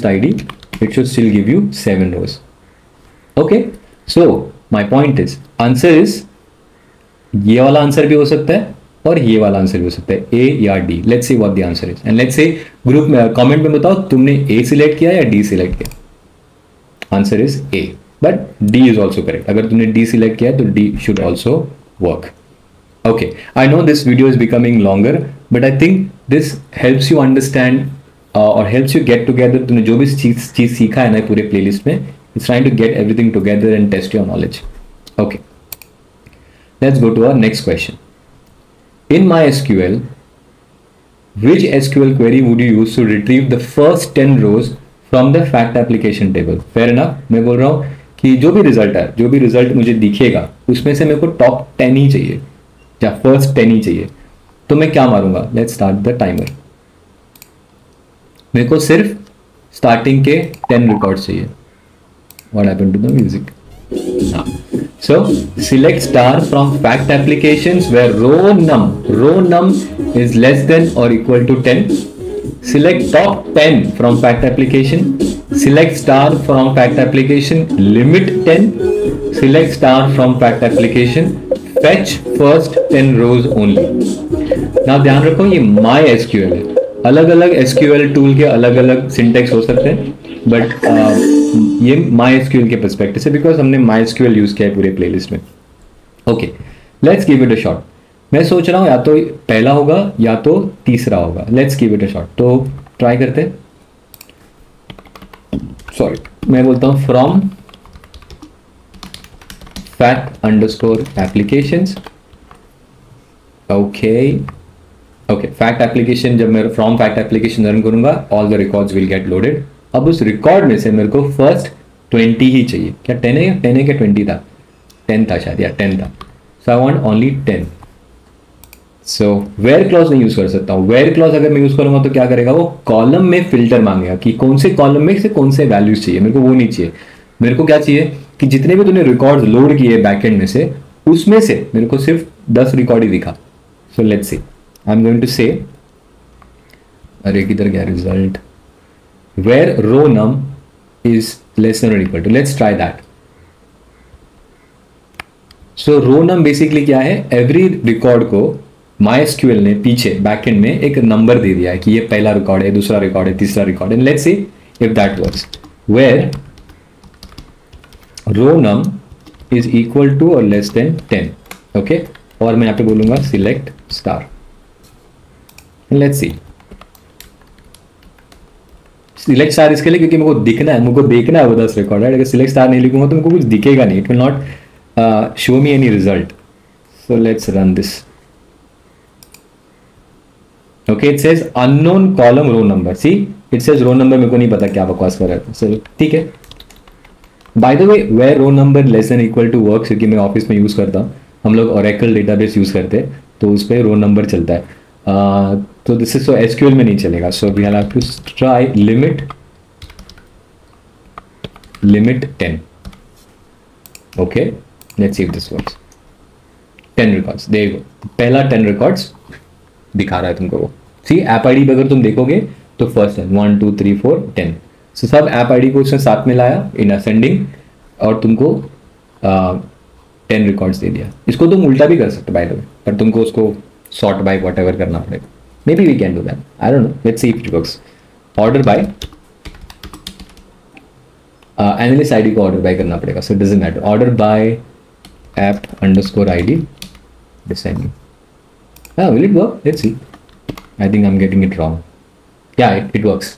ID, it should still give you 7 rows. Okay, so my point is answer is ये वाला आंसर भी हो सकता है और ये वाला आंसर भी हो सकता है, A या D. Let's see what the answer is and let's say group में कमेंट में बताओ तुमने A सिलेक्ट किया या D सिलेक्ट किया. Answer is A, but D is also correct. अगर तुमने D सिलेक्ट किया तो D should also work. Okay, I know this video is becoming longer, but I think this helps you understand or helps you get together. तुमने जो भी चीज सीखा है ना पूरे प्लेलिस्ट में, it's trying to get everything together and test your knowledge. Okay, let's go to our next question. In MySQL, which SQL query would you use to retrieve the first 10 rows from the fact application table? Fair enough. मैं बोल रहा हूँ कि जो भी रिजल्ट है, जो भी रिजल्ट मुझे दिखेगा उसमें से मेरे को टॉप 10 ही चाहिए या फर्स्ट 10 ही चाहिए. तो मैं क्या मारूंगा? Let's start the timer. मेरे को सिर्फ स्टार्टिंग के 10 रिकॉर्ड्स चाहिए. What happened to the music? So select star from fact applications where row num is less than or equal to 10. Select top 10 from fact application. Select star from fact application limit 10. Select star from fact application fetch first 10 rows only. Now ध्यान रखो ये MySQL है. अलग अलग SQL टूल के अलग अलग सिंटेक्स हो सकते हैं, बट ये MySQL के पर्सपेक्टिव से, बिकॉज हमने MySQL यूज किया है पूरे प्लेलिस्ट में. Okay, let's give it a shot. मैं सोच रहा हूँ या तो पहला होगा या तो तीसरा होगा. Let's give it a shot. तो ट्राई करते हैं. सॉरी, मैं बोलता हूँ from fact underscore applications. Okay, fact application जब मैं फ्रॉम फैक्ट एप्लीकेशन रन करूंगा all the records will get loaded. अब उस रिकॉर्ड में से मेरे को फर्स्ट 20 ही चाहिए. क्या 10 है? 10 है क्या 20 था? 10 था शायद, या 10 था. So I want only 10. So where clause नहीं यूज कर सकता हूँ. वेयर क्लॉज अगर मैं यूज करूंगा तो क्या करेगा वो? कॉलम में फिल्टर मांगेगा कि कौन से कॉलम में से कौन से वैल्यूज चाहिए. मेरे को वो नहीं चाहिए. मेरे को क्या चाहिए कि जितने भी तूने रिकॉर्ड लोड किए बैकएंड में से, उसमें से मेरे को सिर्फ 10 रिकॉर्ड ही दिखा. So let's see, I am going to say, अरे किधर गया result? where row num is less than or equal to. Let's try that. So row num basically क्या है? Every record को MySQL ने पीछे backend में एक नंबर दे दिया है कि ये पहला रिकॉर्ड है, दूसरा रिकॉर्ड है, तीसरा रिकॉर्ड है. Let's see if that works. Where row num is equal to or less than 10. Okay, और मैं यहाँ पे बोलूंगा select star. And let's see. Select star इसके लिए क्योंकि मेरे को दिखना है, मेरे को देखना है वो 10 रिकॉर्ड है. अगर सिलेक्ट स्टार नहीं लिखूंगा तो मेरे को कुछ दिखेगा नहीं. It will not show me any result. So let's run this. Okay, it says unknown column row number. See, it says row number. मेरे को नहीं पता क्या बकवास कर रहा है. चलो ठीक है. By the way, where row number less than equal to work, क्योंकि मैं ऑफिस में यूज करता हूँ, हम लोग ओरेकल डेटाबेस यूज करते हैं तो उस पर रो नंबर चलता है. तो दिस इज सो एसक्यूएल में नहीं चलेगा. So we have to try limit 10. Okay, let's see if this works. 10 records, there you go. पहला 10 रिकॉर्ड्स दिखा रहा है तुमको वो. सी, ऐप आईडी अगर तुम देखोगे तो फर्स्ट है 1 2 3 4 10. सो सब ऐप आईडी को उसने साथ में लाया इन असेंडिंग और तुमको 10 रिकॉर्ड्स दे दिया. इसको तुम उल्टा भी कर सकते बाय द वे, पर तुमको उसको सॉर्ट बाय व्हाटएवर करना पड़ेगा. Maybe we can do that. I don't know. Let's see if it works. Order by analyst ID को order by करना पड़ेगा. So it doesn't matter. Order by app underscore ID descending. Will it work? Let's see. I think I'm getting it wrong. Yeah, it works.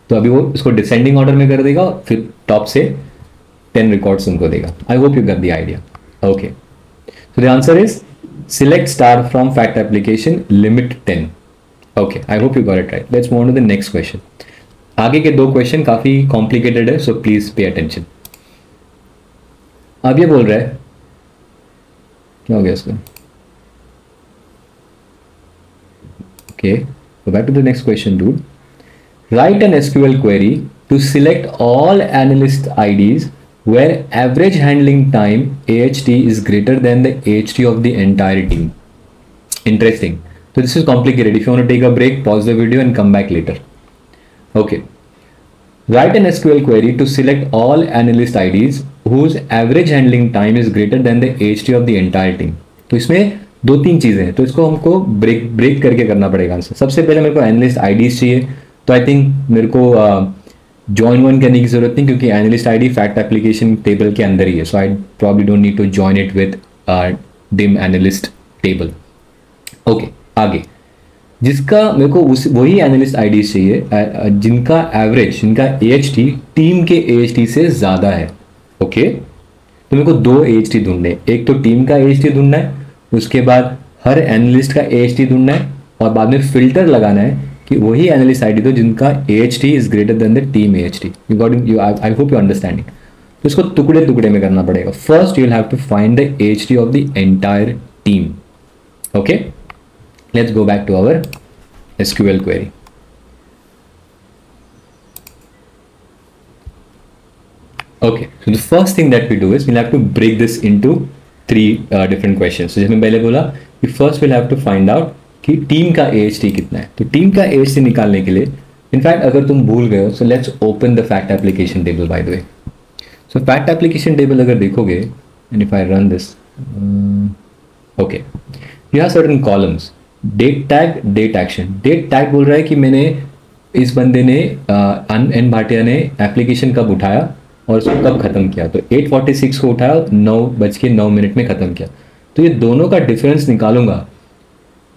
तो अभी वो इसको descending order में कर देगा, फिर top से 10 records तुमको देगा. I hope you got the idea. Okay. So the answer is select star from fact application limit 10. Okay, I hope you got it right. Let's move on to the next question. आगे के 2 क्वेश्चन काफी कॉम्प्लिकेटेड है, सो प्लीज पे अटेंशन. अब ये बोल रहा है, क्या हो गया इसको? Okay, go back to the next question, dude. Write an SQL query to select all analyst IDs where average handling time AHT is greater than the AHT of the entire team. Interesting. So this is complicated. If you want to take a break, pause the video and come back later. Okay. Write an SQL query to select all analyst IDs whose average handling time is greater than the AHT of the entire team. तो इसमें दो तीन चीजें हैं, तो इसको हमको ब्रेक करके करना पड़ेगा आंसर. सबसे पहले मेरे को एनालिस्ट आईडीज चाहिए, तो आई थिंक मेरे को ज्वाइन वन करने की जरूरत नहीं, क्योंकि analyst ID fact application table के अंदर ही है. So I probably don't need to join it with dim analyst table. Okay, आगे जिसका मेरे को वही एनालिस्ट आईडीज चाहिए जिनका एवरेज, जिनका AHT टीम के AHT से ज्यादा है. ओके, तो मेरे को दो AHT ढूंढने, एक तो टीम का AHT ढूंढना है, उसके बाद हर एनालिस्ट का AHT ढूंढना है, और बाद में फिल्टर लगाना है कि वही एनालिस्ट आईडी दो जिनका AHT is greater than the team AHT. You got you, I hope you understanding. तो इसको टुकड़े टुकड़े में करना पड़ेगा. First you will have to find the AHT of the entire team. Okay, let's go back to our SQL query. Okay, so the first thing that we do is we'll have to break this into three different questions. So जैसे मैं पहले बोला कि first we'll have to find out कि टीम का AHT कितना है. तो टीम का AHT निकालने के लिए, इनफैक्ट अगर तुम भूल गए हो, so let's open the fact application table by the way. So fact application table अगर देखोगे, and if I run this, okay, you have certain columns. Date tag, date action. Date tag बोल रहा है कि मैंने इस बंदे ने एन भाटिया ने एप्लीकेशन कब उठाया और उसको कब खत्म किया. तो 8:46 को उठाया, 9:09 में खत्म किया. तो ये दोनों का डिफरेंस निकालूंगा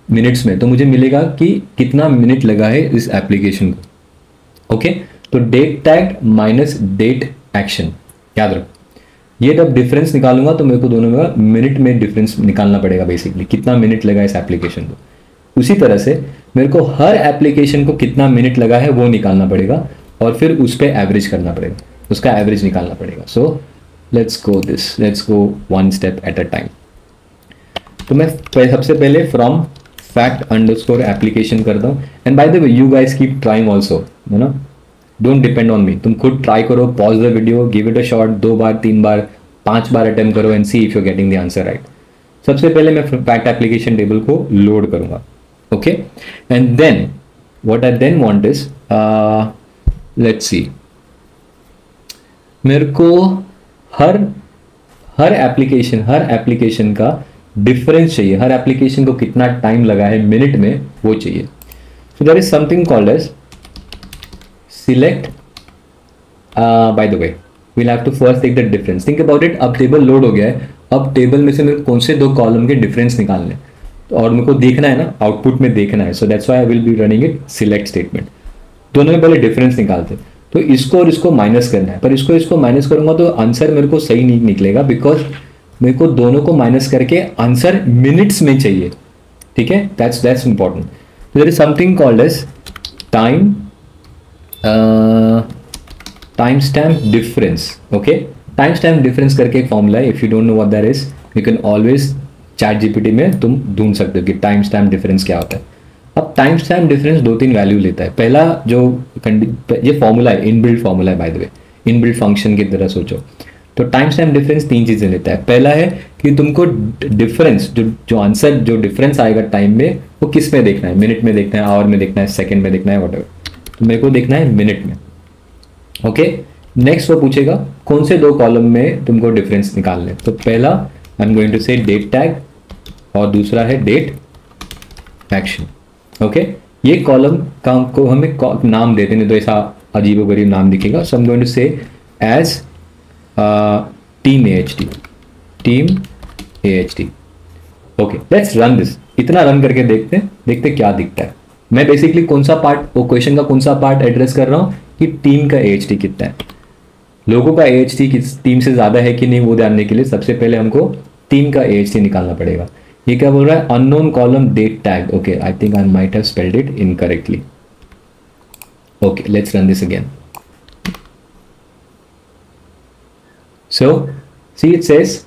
मिनट्स में, तो मुझे मिलेगा कि कितना मिनट लगा है इस एप्लीकेशन को. ओके, तो date tag minus date action, याद रखो. ये जब डिफरेंस निकालूंगा तो मेरे को दोनों में मिनट में डिफरेंस निकालना पड़ेगा, बेसिकली कितना मिनट लगा इस एप्लीकेशन को. उसी तरह से मेरे को हर एप्लीकेशन को कितना मिनट लगा है वो निकालना पड़ेगा, और फिर उस पर एवरेज करना पड़ेगा, उसका एवरेज निकालना पड़ेगा. So let's go one step at a time. तो मैं सबसे पहले फ्रॉम फैक्ट अंडरस्कोर एप्लीकेशन करता हूँ. And bye the way you guys keep trying also, है ना, डोंट डिपेंड ऑन मी. तुम खुद ट्राई करो, pause the video, give it a shot, 2 बार 3 बार 5 बार अटेम्प्ट करो and see if you getting the answer right. सबसे पहले मैं फैक्ट एप्लीकेशन टेबल को लोड करूंगा. Okay, and then what I then want is, let's see, मेरे को हर एप्लीकेशन का डिफरेंस चाहिए. हर एप्लीकेशन को कितना टाइम लगा है मिनट में वो चाहिए. So there is something called as select, by the way we'll have to first take the difference. think about it. अब टेबल लोड हो गया है, अब टेबल में से मेरे कौन से दो कॉलम के डिफरेंस निकालने और मेरे को देखना है ना, आउटपुट में देखना है. So that's why I will be running it select statement. दोनों में पहले डिफरेंस निकालते, तो इसको और इसको माइनस करना है, पर इसको माइनस करूंगा तो आंसर मेरे को सही नहीं निकलेगा, बिकॉज मेरे को दोनों को माइनस करके आंसर मिनट्स में चाहिए. ठीक है, that's important. There is something called as time stamp difference. Okay, time stamp difference करके एक फॉर्मूला है. If you don't know what that is, you can always ChatGPT में तुम ढूंढ सकते हो कि टाइम स्टैम्प डिफरेंस क्या होता है. अब टाइम स्टैम्प डिफरेंस 2-3 वैल्यू लेता है. पहला जो ये फॉर्मूला है, इनबिल्ट फॉर्मूला है by the way, inbuilt function की तरह सोचो. तो टाइम स्टैम्प डिफरेंस 3 चीजें लेता है. पहला है कि तुमको डिफरेंस, जो आंसर जो डिफरेंस आएगा टाइम में, वो किस में देखना है, मिनट में देखना है, आवर में देखना है, सेकंड में देखना है, व्हाटएवर. तो मेरे को देखना है मिनट में. ओके, नेक्स्ट वो पूछेगा कौन से दो कॉलम में तुमको डिफरेंस निकालने. तो पहला आई एम गोइंग टू से डेट टैग और दूसरा है डेट एक्शन. ओके, ये कॉलम का को हमें नाम देते हैं, तो ऐसा अजीबोगरीब नाम दिखेगा. So I am going to say as team AHT. Okay, let's run this. इतना रन करके देखते क्या दिखता है. मैं बेसिकली कौन सा पार्ट, वो क्वेश्चन का कौन सा पार्ट एड्रेस कर रहा हूँ कि टीम का AHT कितना है. लोगों का AHT किस टीम से ज्यादा है कि नहीं वो जानने के लिए सबसे पहले हमको टीम का AHT निकालना पड़ेगा. ये क्या बोल रहा है, unknown column date tag. Okay, I think I might have spelled it incorrectly. Okay, let's run this again. So see it says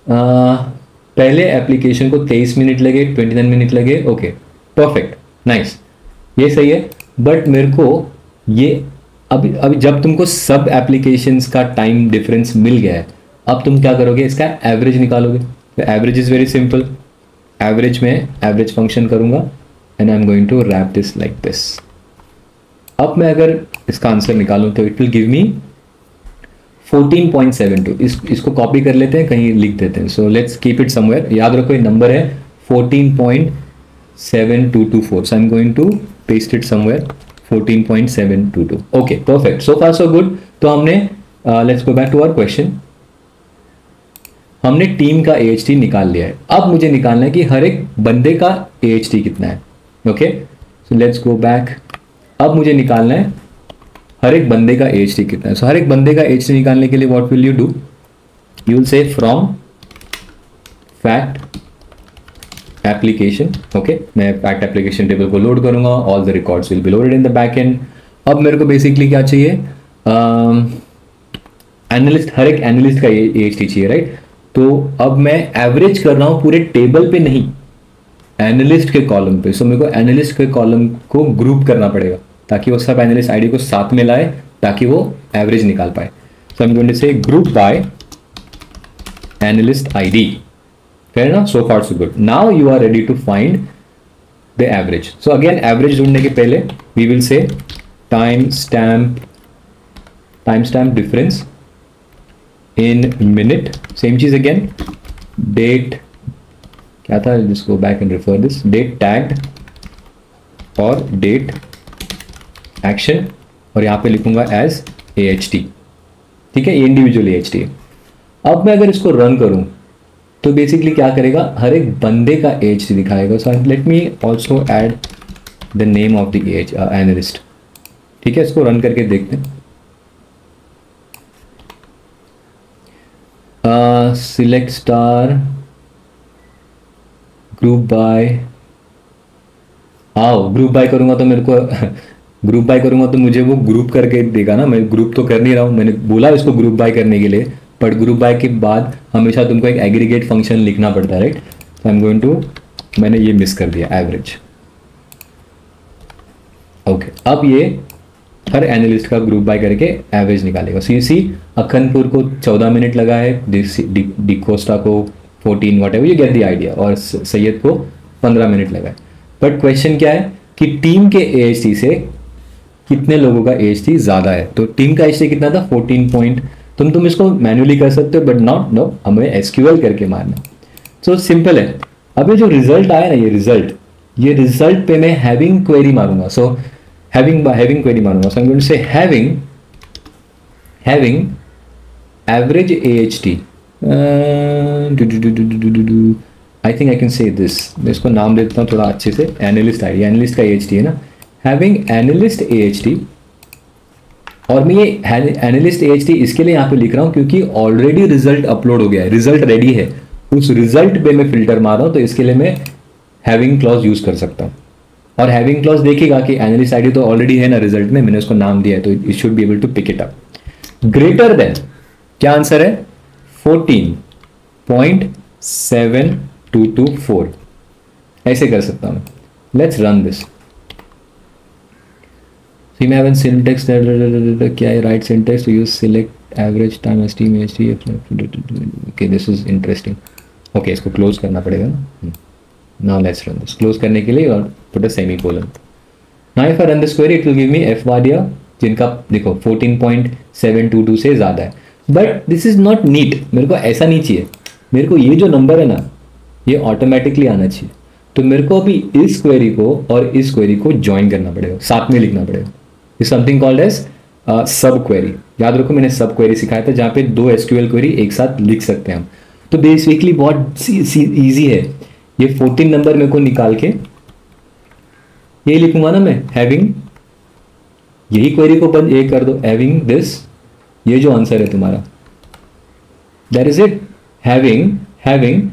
पहले एप्लीकेशन को 23 मिनट लगे, 29 मिनट लगे. ओके, परफेक्ट, नाइस, ये सही है. बट मेरे को ये अभी जब तुमको सब एप्लीकेशंस का टाइम डिफरेंस मिल गया है, अब तुम क्या करोगे, इसका एवरेज निकालोगे। Average is very simple, average में एवरेज फंक्शन करूंगा and I am going to wrap this like this. अब मैं अगर इसका आंसर निकालूं तो इट विल गिव मी 14.72। इसको कॉपी कर लेते हैं, कहीं लिख देते हैं। So let's keep it somewhere. याद रखो ये नंबर है 14.7224। So I am going to paste it somewhere 14.722। Okay, perfect, so far so good. तो हमने let's go back to our question. हमने टीम का AHT निकाल लिया है। अब मुझे निकालना है कि हर एक बंदे का AHT कितना है। Okay, so let's go back. अब मुझे निकालना है हर एक बंदे का AHT कितना है। सो हर एक बंदे का AHT निकालने के लिए what will you do, you will say from fact application. Okay, मैं फैक्ट एप्लीकेशन टेबल को लोड करूंगा, all the records will be loaded in the back and. अब मेरे को बेसिकली क्या चाहिए, एनालिस्ट, हर एक एनालिस्ट का AHT चाहिए, राइट। तो अब मैं एवरेज कर रहा हूं पूरे टेबल पे नहीं, एनालिस्ट के कॉलम पे। सो मेरे को एनालिस्ट के कॉलम को ग्रुप करना पड़ेगा ताकि वो सब एनालिस्ट आईडी को साथ में लाए ताकि वो एवरेज निकाल पाए। सो आई एम गोइंग टू से group by analyst ID. Fair enough? So far so good. Now you are ready to find the average. So again, average ढूंढने के पहले we will say timestamp difference in minute. Same चीज again. Date क्या था? Just go back and refer this. Date tagged और date action और यहाँ पे लिखूंगा as AHT. ठीक है, ये इंडिविजुअल AHT है। अब मैं अगर इसको रन करूं तो बेसिकली क्या करेगा, हर एक बंदे का AHT दिखाएगा। सो let me also add the name of the analyst. ठीक है, इसको रन करके देखते हैं। Select star group by. आओ, ग्रुप बाय करूंगा तो मेरे को ग्रुप बाय करूंगा तो मुझे वो ग्रुप करके देगा ना। मैं ग्रुप तो कर नहीं रहा हूं, मैंने बोला इसको ग्रुप बाय करने के लिए, बट ग्रुप बाय के बाद हमेशा तुमको एक एग्रीगेट फंक्शन लिखना पड़ता है, right. So I am going to, मैंने ये मिस कर दिया, एवरेज। ओके, अब ये हर एनालिस्ट का ग्रुप बाय करके एवरेज निकालेगा। सो यू सी, अखनपुर को 14 मिनट लगा है, डिकोस्टा को 14, what ever, you get the idea, और सैयद को 15 मिनट लगा है। बट क्वेश्चन क्या है कि टीम के AHT से कितने लोगों का AHT ज्यादा है। तो टीम का AHT कितना था, 14 तुम इसको मैन्युअली कर सकते हो, बट नॉट, नो, हमें SQL करके मारना। सो सिंपल है। अब ये जो रिजल्ट आया ना, ये रिजल्ट पे मैं हैविंग क्वेरी मारूंगा। सो हैविंग क्वेरी मारूंगा। सो आई एम गोइंग टू से having average AHT। I think I can say this, मैं इसको नाम देता हूँ थोड़ा अच्छे से, एनालिस्ट आईडी, एनालिस्ट का AHT है ना, हैविंग एनालिस्ट AHT। और मैं ये एनालिस्ट AHT इसके लिए यहाँ पे लिख रहा हूँ क्योंकि ऑलरेडी रिजल्ट अपलोड हो गया है, रिजल्ट रेडी है, उस रिजल्ट पे मैं फिल्टर मार रहा हूँ। तो इसके लिए मैं हैविंग क्लॉज यूज कर सकता हूँ। और हैविंग क्लॉज देखेगा कि एनालिस्ट आईडी तो ऑलरेडी है ना रिजल्ट में, मैंने उसको नाम दिया है, तो it should be able to pick it up. Greater than, क्या आंसर है, 14.7224। ऐसे कर सकता हूँ। Let's run this. So you may have a syntax क्या है, right syntax to use select average time estimate AHT। Okay, this is interesting. Okay, इसको close करना पड़ेगा ना। Now let's run this. Close करने के लिए और put a semicolon. Now if I run this query, it will give me F bar दिया, जिनका देखो 14.722 से ज़्यादा है। But this is not neat. मेरे को ऐसा नहीं चाहिए। मेरे को ये जो नंबर है ना, ये ऑटोमेटिकली आना चाहिए। तो मेरे को अभी इस क्वेरी को और इस क्वेरी को ज्वाइन करना पड़ेगा, साथ में लिखना पड़ेगा। इज समथिंग कॉल्ड एज सब क्वेरी। याद रखो, मैंने सब क्वेरी सिखाया था जहाँ पे 2 SQL क्वेरी एक साथ लिख सकते हैं हम। तो बेसिकली बहुत इजी है। ये 14 नंबर मेरे को निकाल के ये लिखूंगा ना मैं, हैविंग, यही क्वेरी को बंद ये कर दो, हैविंग दिस, ये जो आंसर है तुम्हारा, दैट इज इट। हैविंग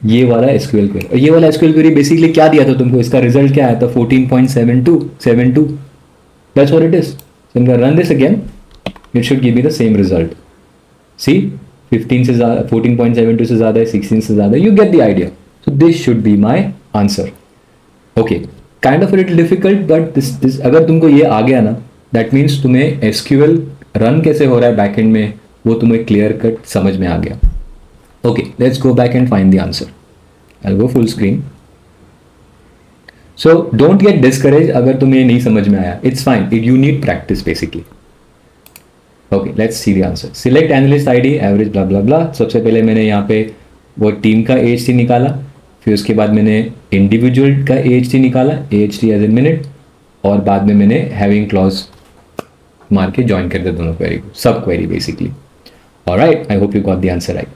ये वाला SQL क्वेरी। और ये वाला SQL क्वेरी बेसिकली क्या दिया था तुमको, इसका रिजल्ट क्या आया था, 14.72। That's what it is. So I'm going to run this again. It should give me the same result. See, 15 से ज़्यादा, 14.72 से ज़्यादा है, 16 से ज़्यादा, you get the idea. So this should be my answer. Okay, kind of a little difficult, but this अगर तुमको ये आ गया ना, दैट मीन्स तुम्हें एसक्यूएल रन कैसे हो रहा है बैकएंड में वो तुम्हें क्लियर कट समझ में आ गया. Okay, let's go back and find the answer. I go full screen. So don't get discourage अगर तुम्हें नहीं समझ में आया. It's fine, you need practice basically. Okay, let's see the answer. Select analyst ID average blah blah blah. सबसे पहले मैंने यहाँ पे वो टीम का AHT निकाला, फिर उसके बाद मैंने इंडिविजुअल का AHT निकाला, AHT एज इन मिनट, और बाद में मैंने हैविंग क्लॉज मार के ज्वाइन कर दिया दोनों क्वेरी को, सब query basically. Alright, I hope you got the answer right.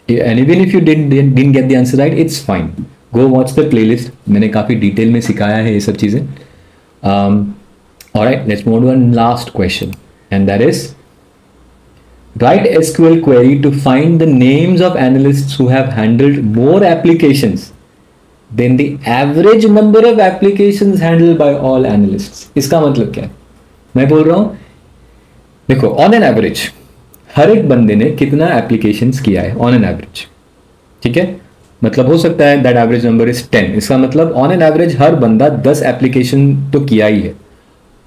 And even if you didn't get the answer right, it's fine. Go watch the playlist. मैंने काफ़ी डिटेल में सिखाया है ये सब चीज़ें. Alright, let's move on last question, and that is write SQL query to find the names of analysts who have handled more applications than the average number of applications handled by all analysts. इसका मतलब क्या है? मैं बोल रहा हूं, देखो, ऑन एन एवरेज हर एक बंदे ने कितना एप्लीकेशंस किया है ऑन एन एवरेज. ठीक है, मतलब हो सकता है दैट एवरेज नंबर इज 10. इसका मतलब ऑन एन एवरेज हर बंदा 10 एप्लीकेशन तो किया ही है.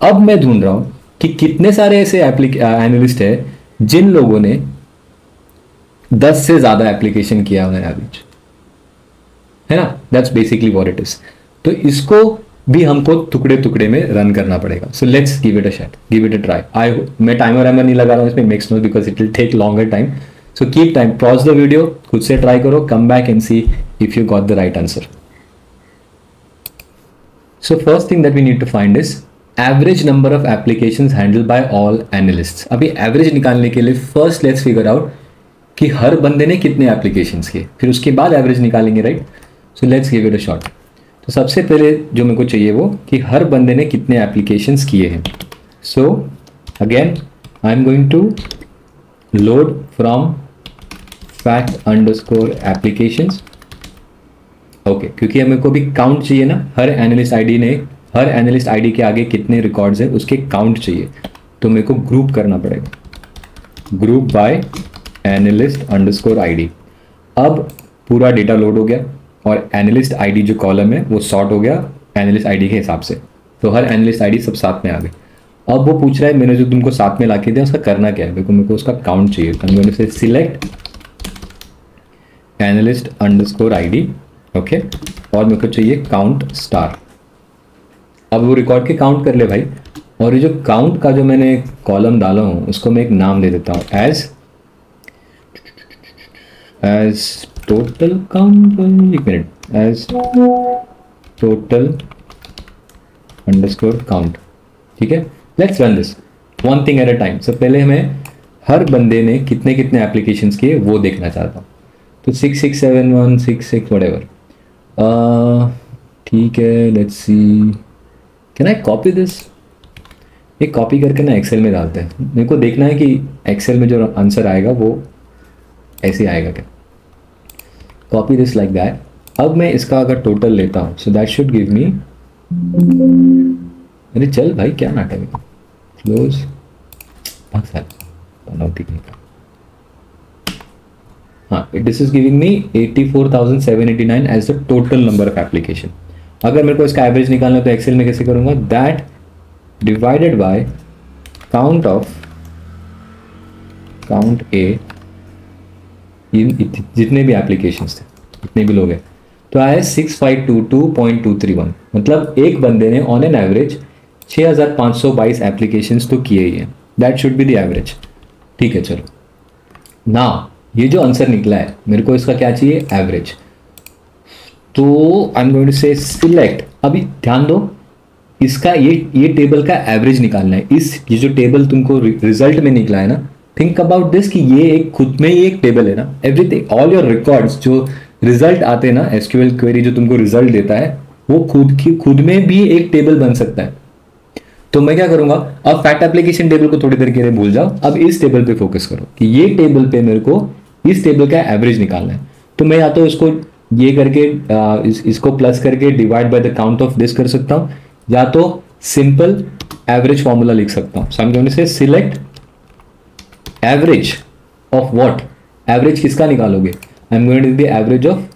अब मैं ढूंढ रहा हूं कि कितने सारे ऐसे एनालिस्ट है जिन लोगों ने 10 से ज्यादा एप्लीकेशन किया ऑन एन एवरेज, है ना. That's basically what it is. तो इसको भी हमको टुकड़े टुकड़े में रन करना पड़ेगा. So let's give it a shot, give it a try. मैं टाइमर नहीं लगा रहा हूं इसमें, makes no because it will take longer time. So keep time, pause the video, खुद से ट्राई करो, come back and see if you got the right answer. So first thing that we need to find is average number of applications handled by all analysts. अभी एवरेज निकालने के लिए फर्स्ट लेट्स फिगर आउट कि हर बंदे ने कितने एप्लीकेशंस किए, फिर उसके बाद एवरेज निकालेंगे, right. So let's give it a shot. तो सबसे पहले जो मेरे को चाहिए वो कि हर बंदे ने कितने एप्लीकेशंस किए हैं. So again I am going to load from fact underscore applications. Okay, क्योंकि हमें को भी काउंट चाहिए ना, हर एनालिस्ट आईडी के आगे कितने रिकॉर्ड्स है उसके काउंट चाहिए. तो मेरे को ग्रुप करना पड़ेगा, group by analyst underscore ID. अब पूरा डेटा लोड हो गया और एनालिस्ट आईडी जो कॉलम है वो सॉर्ट हो गया एनालिस्ट आईडी के हिसाब से. तो हर एनालिस्ट आईडी सब साथ में आ गए. अब वो पूछ रहा है मैंने जो तुमको साथ में ला के दिया उसका करना क्या है. मेरे को उसका काउंट चाहिए. तो मैंने से select analyst underscore ID. Okay, और मेरे को चाहिए काउंट स्टार. अब वो रिकॉर्ड के काउंट कर ले भाई. और ये जो काउंट का जो मैंने कॉलम डाला हूं उसको मैं एक नाम दे देता हूं एज टोटल काउंट. एक minute, as total underscore count. ठीक है, let's run this one thing at a time. सब पहले हमें हर बंदे ने कितने कितने एप्लीकेशंस किए वो देखना चाहता हूँ. तो 667166 व्हाटएवर. ठीक है, let's see. Can I copy this? ये कॉपी करके ना एक्सेल में डालते हैं. मेरे को देखना है कि एक्सेल में जो आंसर आएगा वो ऐसे आएगा क्या. Copy this like that. अब मैं इसका अगर टोटल लेता हूँ सो दैट शुड गिव मी. अरे चल भाई, क्या नाटक है. क्लोज भाग साल बनौती नहीं का. हाँ, this is giving me 84,789 as the total number of application. अगर मेरे को इसका एवरेज निकालना है तो एक्सेल में कैसे करूंगा. दैट डिवाइडेड बाय काउंट ए, जितने भी एप्लीकेशंस थे जितने भी लोग हैं, तो आया 6522.231. मतलब एक बंदे ने ऑन एन एवरेज 6522 एप्लीकेशंस तो किए ही हैं. That should be the average. ठीक है, चलो ना ये जो आंसर निकला है मेरे को इसका क्या चाहिए, एवरेज. तो आई am going to say select. अभी ध्यान दो, इसका ये टेबल का एवरेज निकालना है. ये जो टेबल तुमको रिजल्ट में निकला है ना, थिंक अबाउट दिस कि ये एक खुद में ही एक टेबल है ना. एवरीथिंग, ऑल योर रिकॉर्ड्स जो रिजल्ट आते हैं ना, एसक्यूएल क्वेरी जो तुमको रिजल्ट देता है वो खुद में भी एक टेबल बन सकता है. तो मैं क्या करूंगा, अब फैक्ट एप्लीकेशन टेबल को थोड़ी देर के लिए भूल जाओ, अब इस टेबल पे फोकस करो कि ये टेबल पे मेरे को इस टेबल का एवरेज निकालना है. तो मैं या तो इसको ये करके इसको प्लस करके divide by the count of this कर सकता हूं, या तो सिंपल एवरेज फॉर्मूला लिख सकता हूं. So I am going to say select average of what. Average किसका निकालोगे, I am going to the average of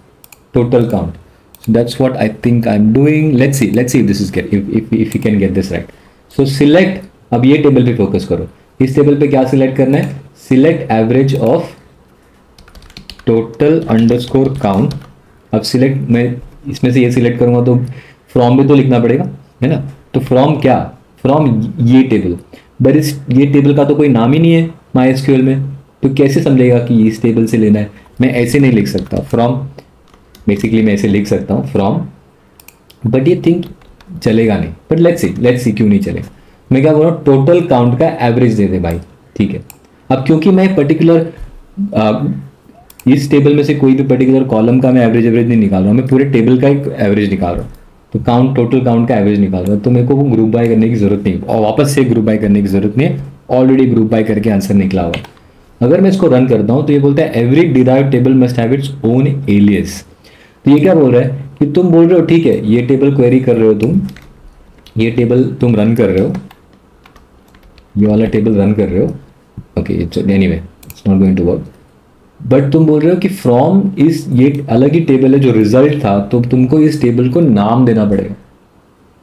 total count. So that's what I think I'm doing. Let's see if this is if you can get this right. So select अब ये टेबल पे फोकस करो। इस टेबल पे क्या सिलेक्ट करना है, select average of total underscore count. अब सिलेक्ट, मैं इसमें से ये सिलेक्ट करूंगा तो फ्रॉम भी तो लिखना पड़ेगा, है ना। तो फ्रॉम क्या, फ्रॉम ये टेबल, बट इस ये टेबल का तो कोई नाम ही नहीं है MySQL में, तो कैसे समझेगा कि इस टेबल से लेना है। मैं ऐसे नहीं लिख सकता फ्रॉम, बेसिकली मैं ऐसे लिख सकता हूँ फ्रॉम, बट ये थिंक चलेगा नहीं। बट लेट्स सी क्यों नहीं चलेगा। मैं क्या बोल रहा हूँ, टोटल काउंट का एवरेज दे दे भाई, ठीक है। अब क्योंकि मैं पर्टिकुलर इस टेबल में से कोई भी पर्टिकुलर कॉलम का मैं एवरेज नहीं निकाल रहा हूँ, मैं पूरे टेबल का एक एवरेज निकाल रहा हूँ। तो काउंट, टोटल काउंट का एवरेज निकाल रहा हूँ, तो मेरे को वो ग्रुप बाय करने की जरूरत नहीं, और वापस से ग्रुप बाय करने की जरूरत नहीं है, ऑलरेडी ग्रुप बाय करके आंसर निकला हुआ। अगर मैं इसको रन करता हूँ तो ये बोलता है every derived table must have its own alias. तो ये क्या बोल रहा है कि तुम बोल रहे हो ठीक है, ये टेबल क्वेरी कर रहे हो तुम, ये टेबल तुम रन कर रहे हो, ये वाला टेबल रन कर रहे हो, okay anyway it's not going to work, but तुम बोल रहे हो कि फ्रॉम इस, ये अलग ही टेबल है जो रिजल्ट था, तो तुमको इस टेबल को नाम देना पड़ेगा,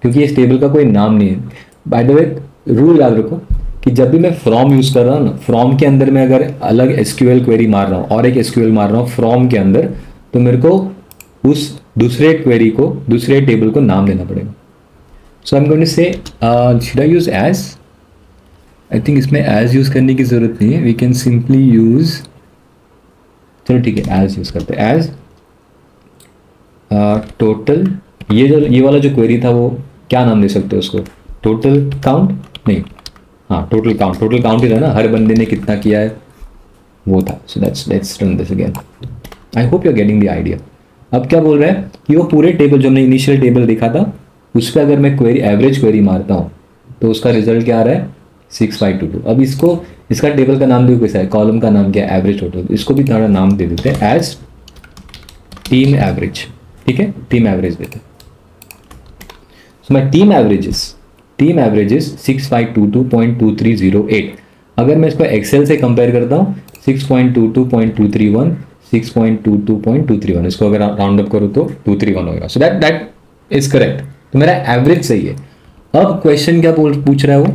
क्योंकि इस टेबल का कोई नाम नहीं है। बाय द वे रूल याद रखो कि जब भी मैं फ्रॉम यूज कर रहा हूँ ना, फ्रॉम के अंदर मैं अगर अलग SQL क्वेरी मार रहा हूँ और एक SQL मार रहा हूँ फ्रॉम के अंदर, तो मेरे को उस दूसरे क्वेरी को, दूसरे टेबल को नाम देना पड़ेगा। So I am going to say should I use as, I think इसमें एज यूज करने की जरूरत नहीं है, वी कैन सिंपली यूज, चलो ठीक है एज यूज करते हैं, एज टोटल, ये वाला जो क्वेरी था वो क्या नाम दे सकते हो उसको, टोटल काउंट, नहीं हाँ टोटल काउंट ही था ना, हर बंदे ने कितना किया है वो था। So let's run this again, I hope you are getting the idea. अब क्या बोल रहा है कि वो पूरे टेबल जो हमने इनिशियल टेबल देखा था उस पर अगर मैं क्वेरी, एवरेज क्वेरी मारता हूँ तो उसका रिजल्ट क्या आ रहा है 6522। अब इसको, इसका टेबल का नाम भी कैसा है, कॉलम का नाम क्या है एवरेज टोटल, इसको भी थोड़ा नाम दे देते हैं एज टीम एवरेज, ठीक है, टीम एवरेज देते हैं। So my team average is 6522.2308। अगर मैं इसको एक्सेल से कंपेयर करता हूँ 6.22.231, 6.22.231, इसको अगर राउंड अप करूँ तो 231 होगा। सो दैट इज करेक्ट, तो मेरा एवरेज सही है। अब क्वेश्चन क्या पूछ रहा है वो,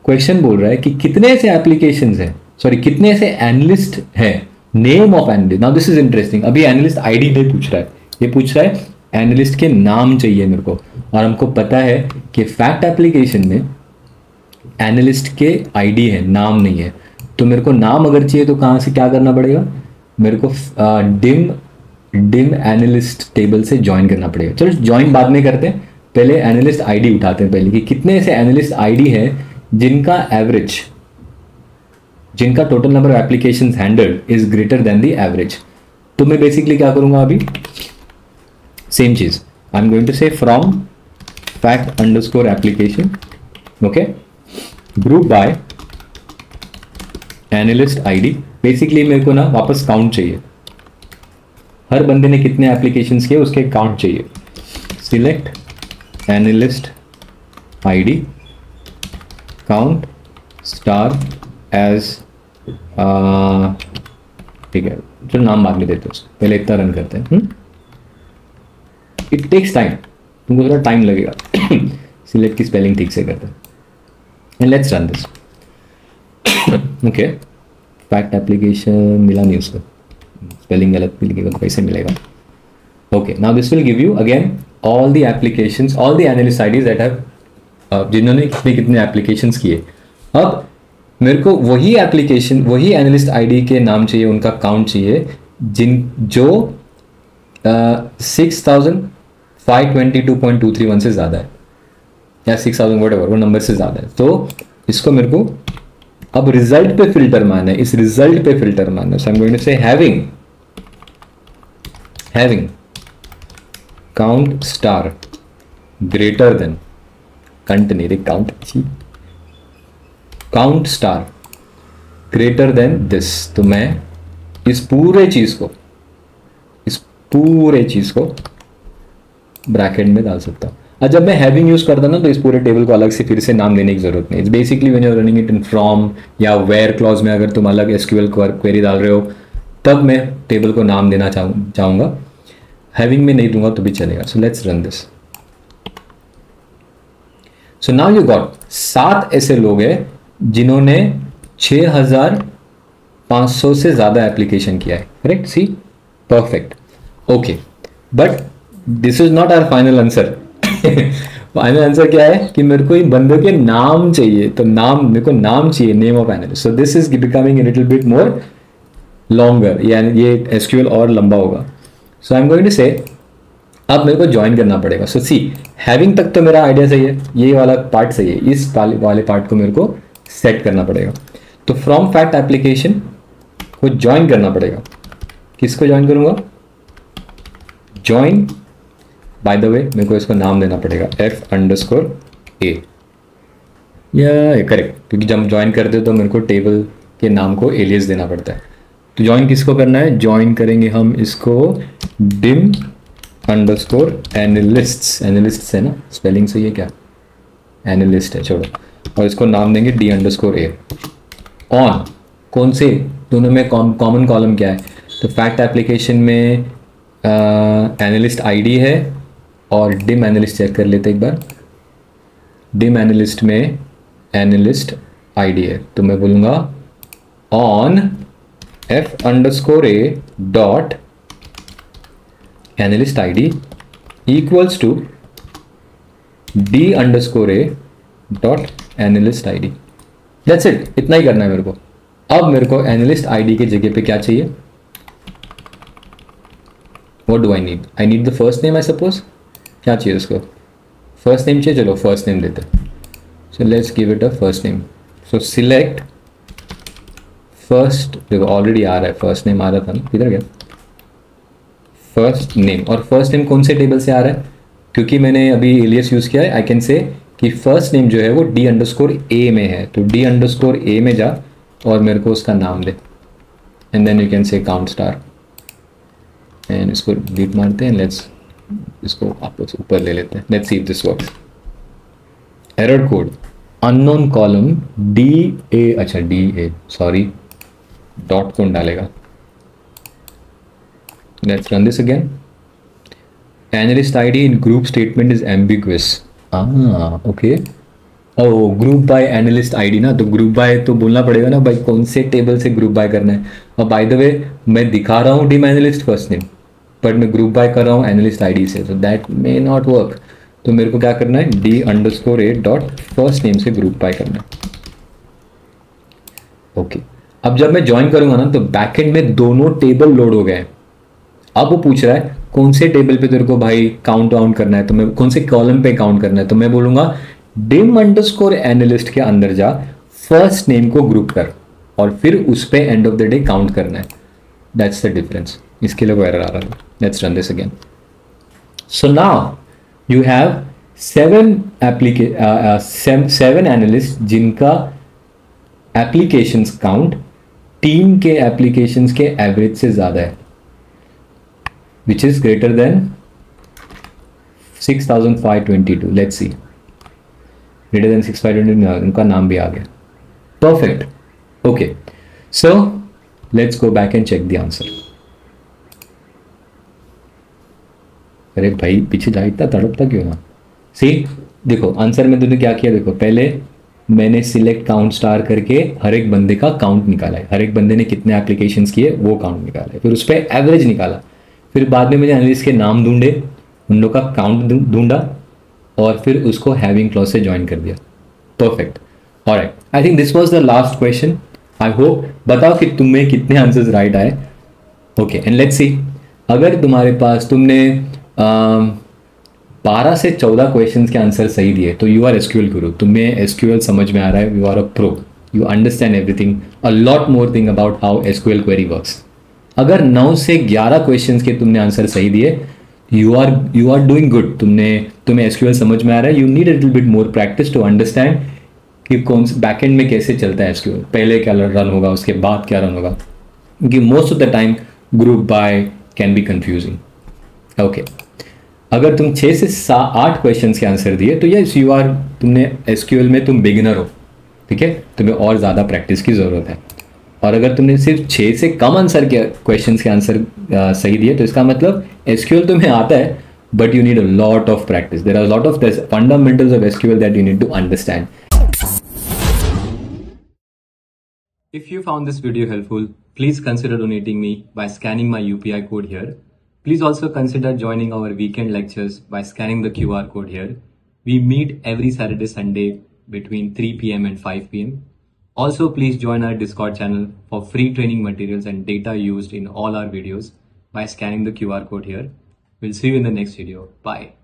क्वेश्चन बोल रहा है कि कितने ऐसे एप्लीकेशंस हैं, सॉरी कितने ऐसे एनालिस्ट हैं, name of analyst. Now this is interesting, अभी एनालिस्ट आईडी नहीं पूछ रहा है, ये पूछ रहा है एनालिस्ट के नाम चाहिए मेरे को, और हमको पता है कि फैक्ट एप्लीकेशन में एनालिस्ट के आईडी है, नाम नहीं है। तो मेरे को नाम अगर चाहिए तो कहाँ से क्या करना पड़ेगा, मेरे को डिम एनालिस्ट टेबल से ज्वाइन करना पड़ेगा। चलो ज्वाइन बाद में करते हैं, पहले एनालिस्ट आईडी उठाते हैं पहले, कि कितने ऐसे एनालिस्ट आईडी है जिनका एवरेज, जिनका total number of applications handled is greater than the average. तो मैं बेसिकली क्या करूंगा अभी, सेम चीज, आई एम गोइंग टू से from fact underscore application, okay, group by analyst ID. Basically मेरे को ना वापस काउंट चाहिए, हर बंदे ने कितने एप्लीकेशंस किए उसके काउंट चाहिए। Select analyst ID count star as, ठीक है चलो नाम बाद में देते हैं, पहले इतना रन करते हैं। इट टेक्स टाइम, तुमको थोड़ा टाइम लगेगा सिलेक्ट की स्पेलिंग ठीक से करते हैं, and let's run this. Okay, fact application मिला नहीं उसको, स्पेलिंग गलत भी लिखेगा तो कैसे मिलेगा। Okay, now this will give you again all the applications, all the analyst IDs that have, जिन्होंने कितने कितने एप्लीकेशंस किए। अब मेरे को वही एप्लीकेशन, वही एनालिस्ट आईडी के नाम चाहिए, उनका काउंट चाहिए, जो 6522.231 से ज़्यादा है, या 6000 व्हाटएवर वो नंबर से ज़्यादा है। तो इसको मेरे को अब रिजल्ट पे फिल्टर मारना है, इस रिजल्ट पे फिल्टर मारना है। So I am going to से having count star greater then, count star greater then this. तो मैं इस पूरे चीज को ब्रैकेट में डाल सकता हूं। और जब मैं हैविंग यूज करता ना तो इस पूरे टेबल को अलग से फिर से नाम देने की जरूरत नहीं। It's basically when you are running it in from या वेयर क्लॉज में अगर तुम अलग SQL क्वेरी डाल रहे हो तब मैं टेबल को नाम देना चाहूंगा, हैविंग में नहीं दूंगा तो भी चलेगा। सो let's run this. So now you got 7 ऐसे लोग हैं जिन्होंने 6500 से ज्यादा एप्लीकेशन किया है, correct? See, perfect, okay, but this is not our final answer. Final answer क्या है कि मेरे को इन बंदों के नाम चाहिए, तो नाम, मेरे को नाम चाहिए, name of analyst. So this is becoming a little bit more longer, यानी ये एसक्यूएल और लंबा होगा। सो आई एम गोइंग टू से अब मेरे को ज्वाइन करना पड़ेगा। सो सी, हैविंग तक तो मेरा आइडिया सही है, ये वाला पार्ट सही है, इस वाले पार्ट को मेरे को सेट करना पड़ेगा। तो फ्रॉम फैक्ट एप्लीकेशन को ज्वाइन करना पड़ेगा। किसको ज्वाइन करूंगा? ज्वाइन, बाय द वे मेरे को इसको नाम देना पड़ेगा f_a, या करेक्ट, क्योंकि जब ज्वाइन करते हो तो मेरे को टेबल के नाम को एलियस देना पड़ता है। तो ज्वाइन किसको करना है? ज्वाइन करेंगे हम इसको dim_analysts, एनालिस्ट्स है ना, स्पेलिंग सही है क्या? एनालिस्ट है, छोड़ो, और इसको नाम देंगे d_a ऑन। कौन से दोनों में कॉमन कॉलम क्या है? तो फैक्ट एप्लीकेशन में एनालिस्ट आईडी है, और डिम एनालिस्ट चेक कर लेते एक बार। डिम एनालिस्ट में एनालिस्ट आईडी है, तो मैं बोलूंगा on f_a dot analyst ID equals to d_a dot analyst ID. That's it, इतना ही करना है मेरे को। अब मेरे को एनालिस्ट आईडी की जगह पे क्या चाहिए? What do I need? I need the first name, I suppose. क्या चाहिए उसको? फर्स्ट नेम चाहिए, चलो फर्स्ट नेम देते हैं। So let's give it a first name. So select first, देखो ऑलरेडी आ रहा है, फर्स्ट नेम आ रहा था ना, किधर गया फर्स्ट नेम? और फर्स्ट नेम कौन से टेबल से आ रहा है? क्योंकि मैंने अभी एलियस यूज किया है, आई कैन से कि फर्स्ट नेम जो है वो d_a में है, तो d_a में जा और मेरे को उसका नाम दे, and then you can say count star, and इसको डिलीट मारते हैं। लेट्स इसको आपस ऊपर ले लेते हैं। Let's see if this works. Error code unknown column DA, अच्छा DA, सॉरी, डॉट कौन डालेगा? Let's run this again. Analyst ID in group statement is ambiguous. Okay, oh group by analyst ID ना, तो ग्रुप बाय तो बोलना पड़ेगा ना भाई, कौन से टेबल से ग्रुप बाय करना है। और बाय द वे मैं दिखा रहा हूँ dim analyst first name, but मैं ग्रुप बाय कर रहा हूँ एनालिस्ट आईडी से, तो दैट मे नॉट वर्क। तो मेरे को क्या करना है? d_a डॉट फर्स्ट नेम से ग्रुप बाय करना है। ओके, अब जब मैं ज्वाइन करूंगा ना, तो बैकएंड में दोनों टेबल लोड हो गए। अब वो पूछ रहा है कौन से टेबल पे तेरे को भाई काउंट आउट करना है, तो मैं कौन से कॉलम पे काउंट करना है, तो मैं बोलूंगा dim_analyst के अंदर जा, फर्स्ट नेम को ग्रुप कर, और फिर उस पे end of the day count करना है। That's the difference. इसके लिए वो एरर आ रहा है। Let's run this again. So now you have 7 analyst जिनका एप्लीकेशंस काउंट टीम के एप्लीकेशंस के एवरेज से ज्यादा है, which is greater than 6522। Let's see, greater than 6522, उनका नाम भी आ गया। Perfect. Okay, so let's go back and check the answer. अरे भाई पीछे जा, इतना तड़पता क्यों ना? सी, देखो आंसर में तुमने क्या किया, देखो पहले मैंने सिलेक्ट काउंट स्टार करके हर एक बंदे का काउंट निकाला है, हर एक बंदे ने कितने एप्लीकेशंस किए वो काउंट निकाला है, फिर उस पर एवरेज निकाला, फिर बाद में मैंने एनालिस्ट के नाम ढूंढे, उन लोग का काउंट ढूंढा, और फिर उसको हैविंग क्लॉज से ज्वाइन कर दिया। Perfect, alright, I think this was the last question. I hope, बताओ कि तुम्हें कितने आंसर्स राइट आए। ओके, एंड लेट्स सी, अगर तुम्हारे पास तुमने 12 से 14 क्वेश्चंस के आंसर सही दिए तो यू आर एसक्यूएल गुरु, तुम्हें एसक्यूएल समझ में आ रहा है, you are a pro, you understand everything, a lot more thing about how SQL query works. अगर 9 से 11 क्वेश्चंस के तुमने आंसर सही दिए, यू आर डूइंग गुड, तुम्हें एसक्यूएल समझ में आ रहा है। You need a little bit more practice to understand कि कौन से बैकएंड में कैसे चलता है एसक्यूएल, पहले क्या रन होगा, उसके बाद क्या रन होगा, क्योंकि most of the time group by can be confusing. Okay, अगर तुम 6 से 8 क्वेश्चंस के आंसर दिए तो यस यू आर, तुमने एसक्यूएल में तुम बिगिनर हो, ठीक है, तुम्हें और ज़्यादा प्रैक्टिस की ज़रूरत है। और अगर तुमने सिर्फ 6 से कम आंसर के क्वेश्चंस के आंसर सही दिए तो इसका मतलब एसक्यूएल तुम्हें आता है, but you need a lot of practice. There are a lot of fundamentals of SQL that you need to understand. If you found this video helpful, please consider donating me by scanning my UPI code here. Please also consider joining our weekend lectures by scanning the QR code here. We meet every Saturday, Sunday between 3 p.m. and 5 p.m. Also, please join our Discord channel for free training materials and data used in all our videos by scanning the QR code here. We'll see you in the next video. Bye.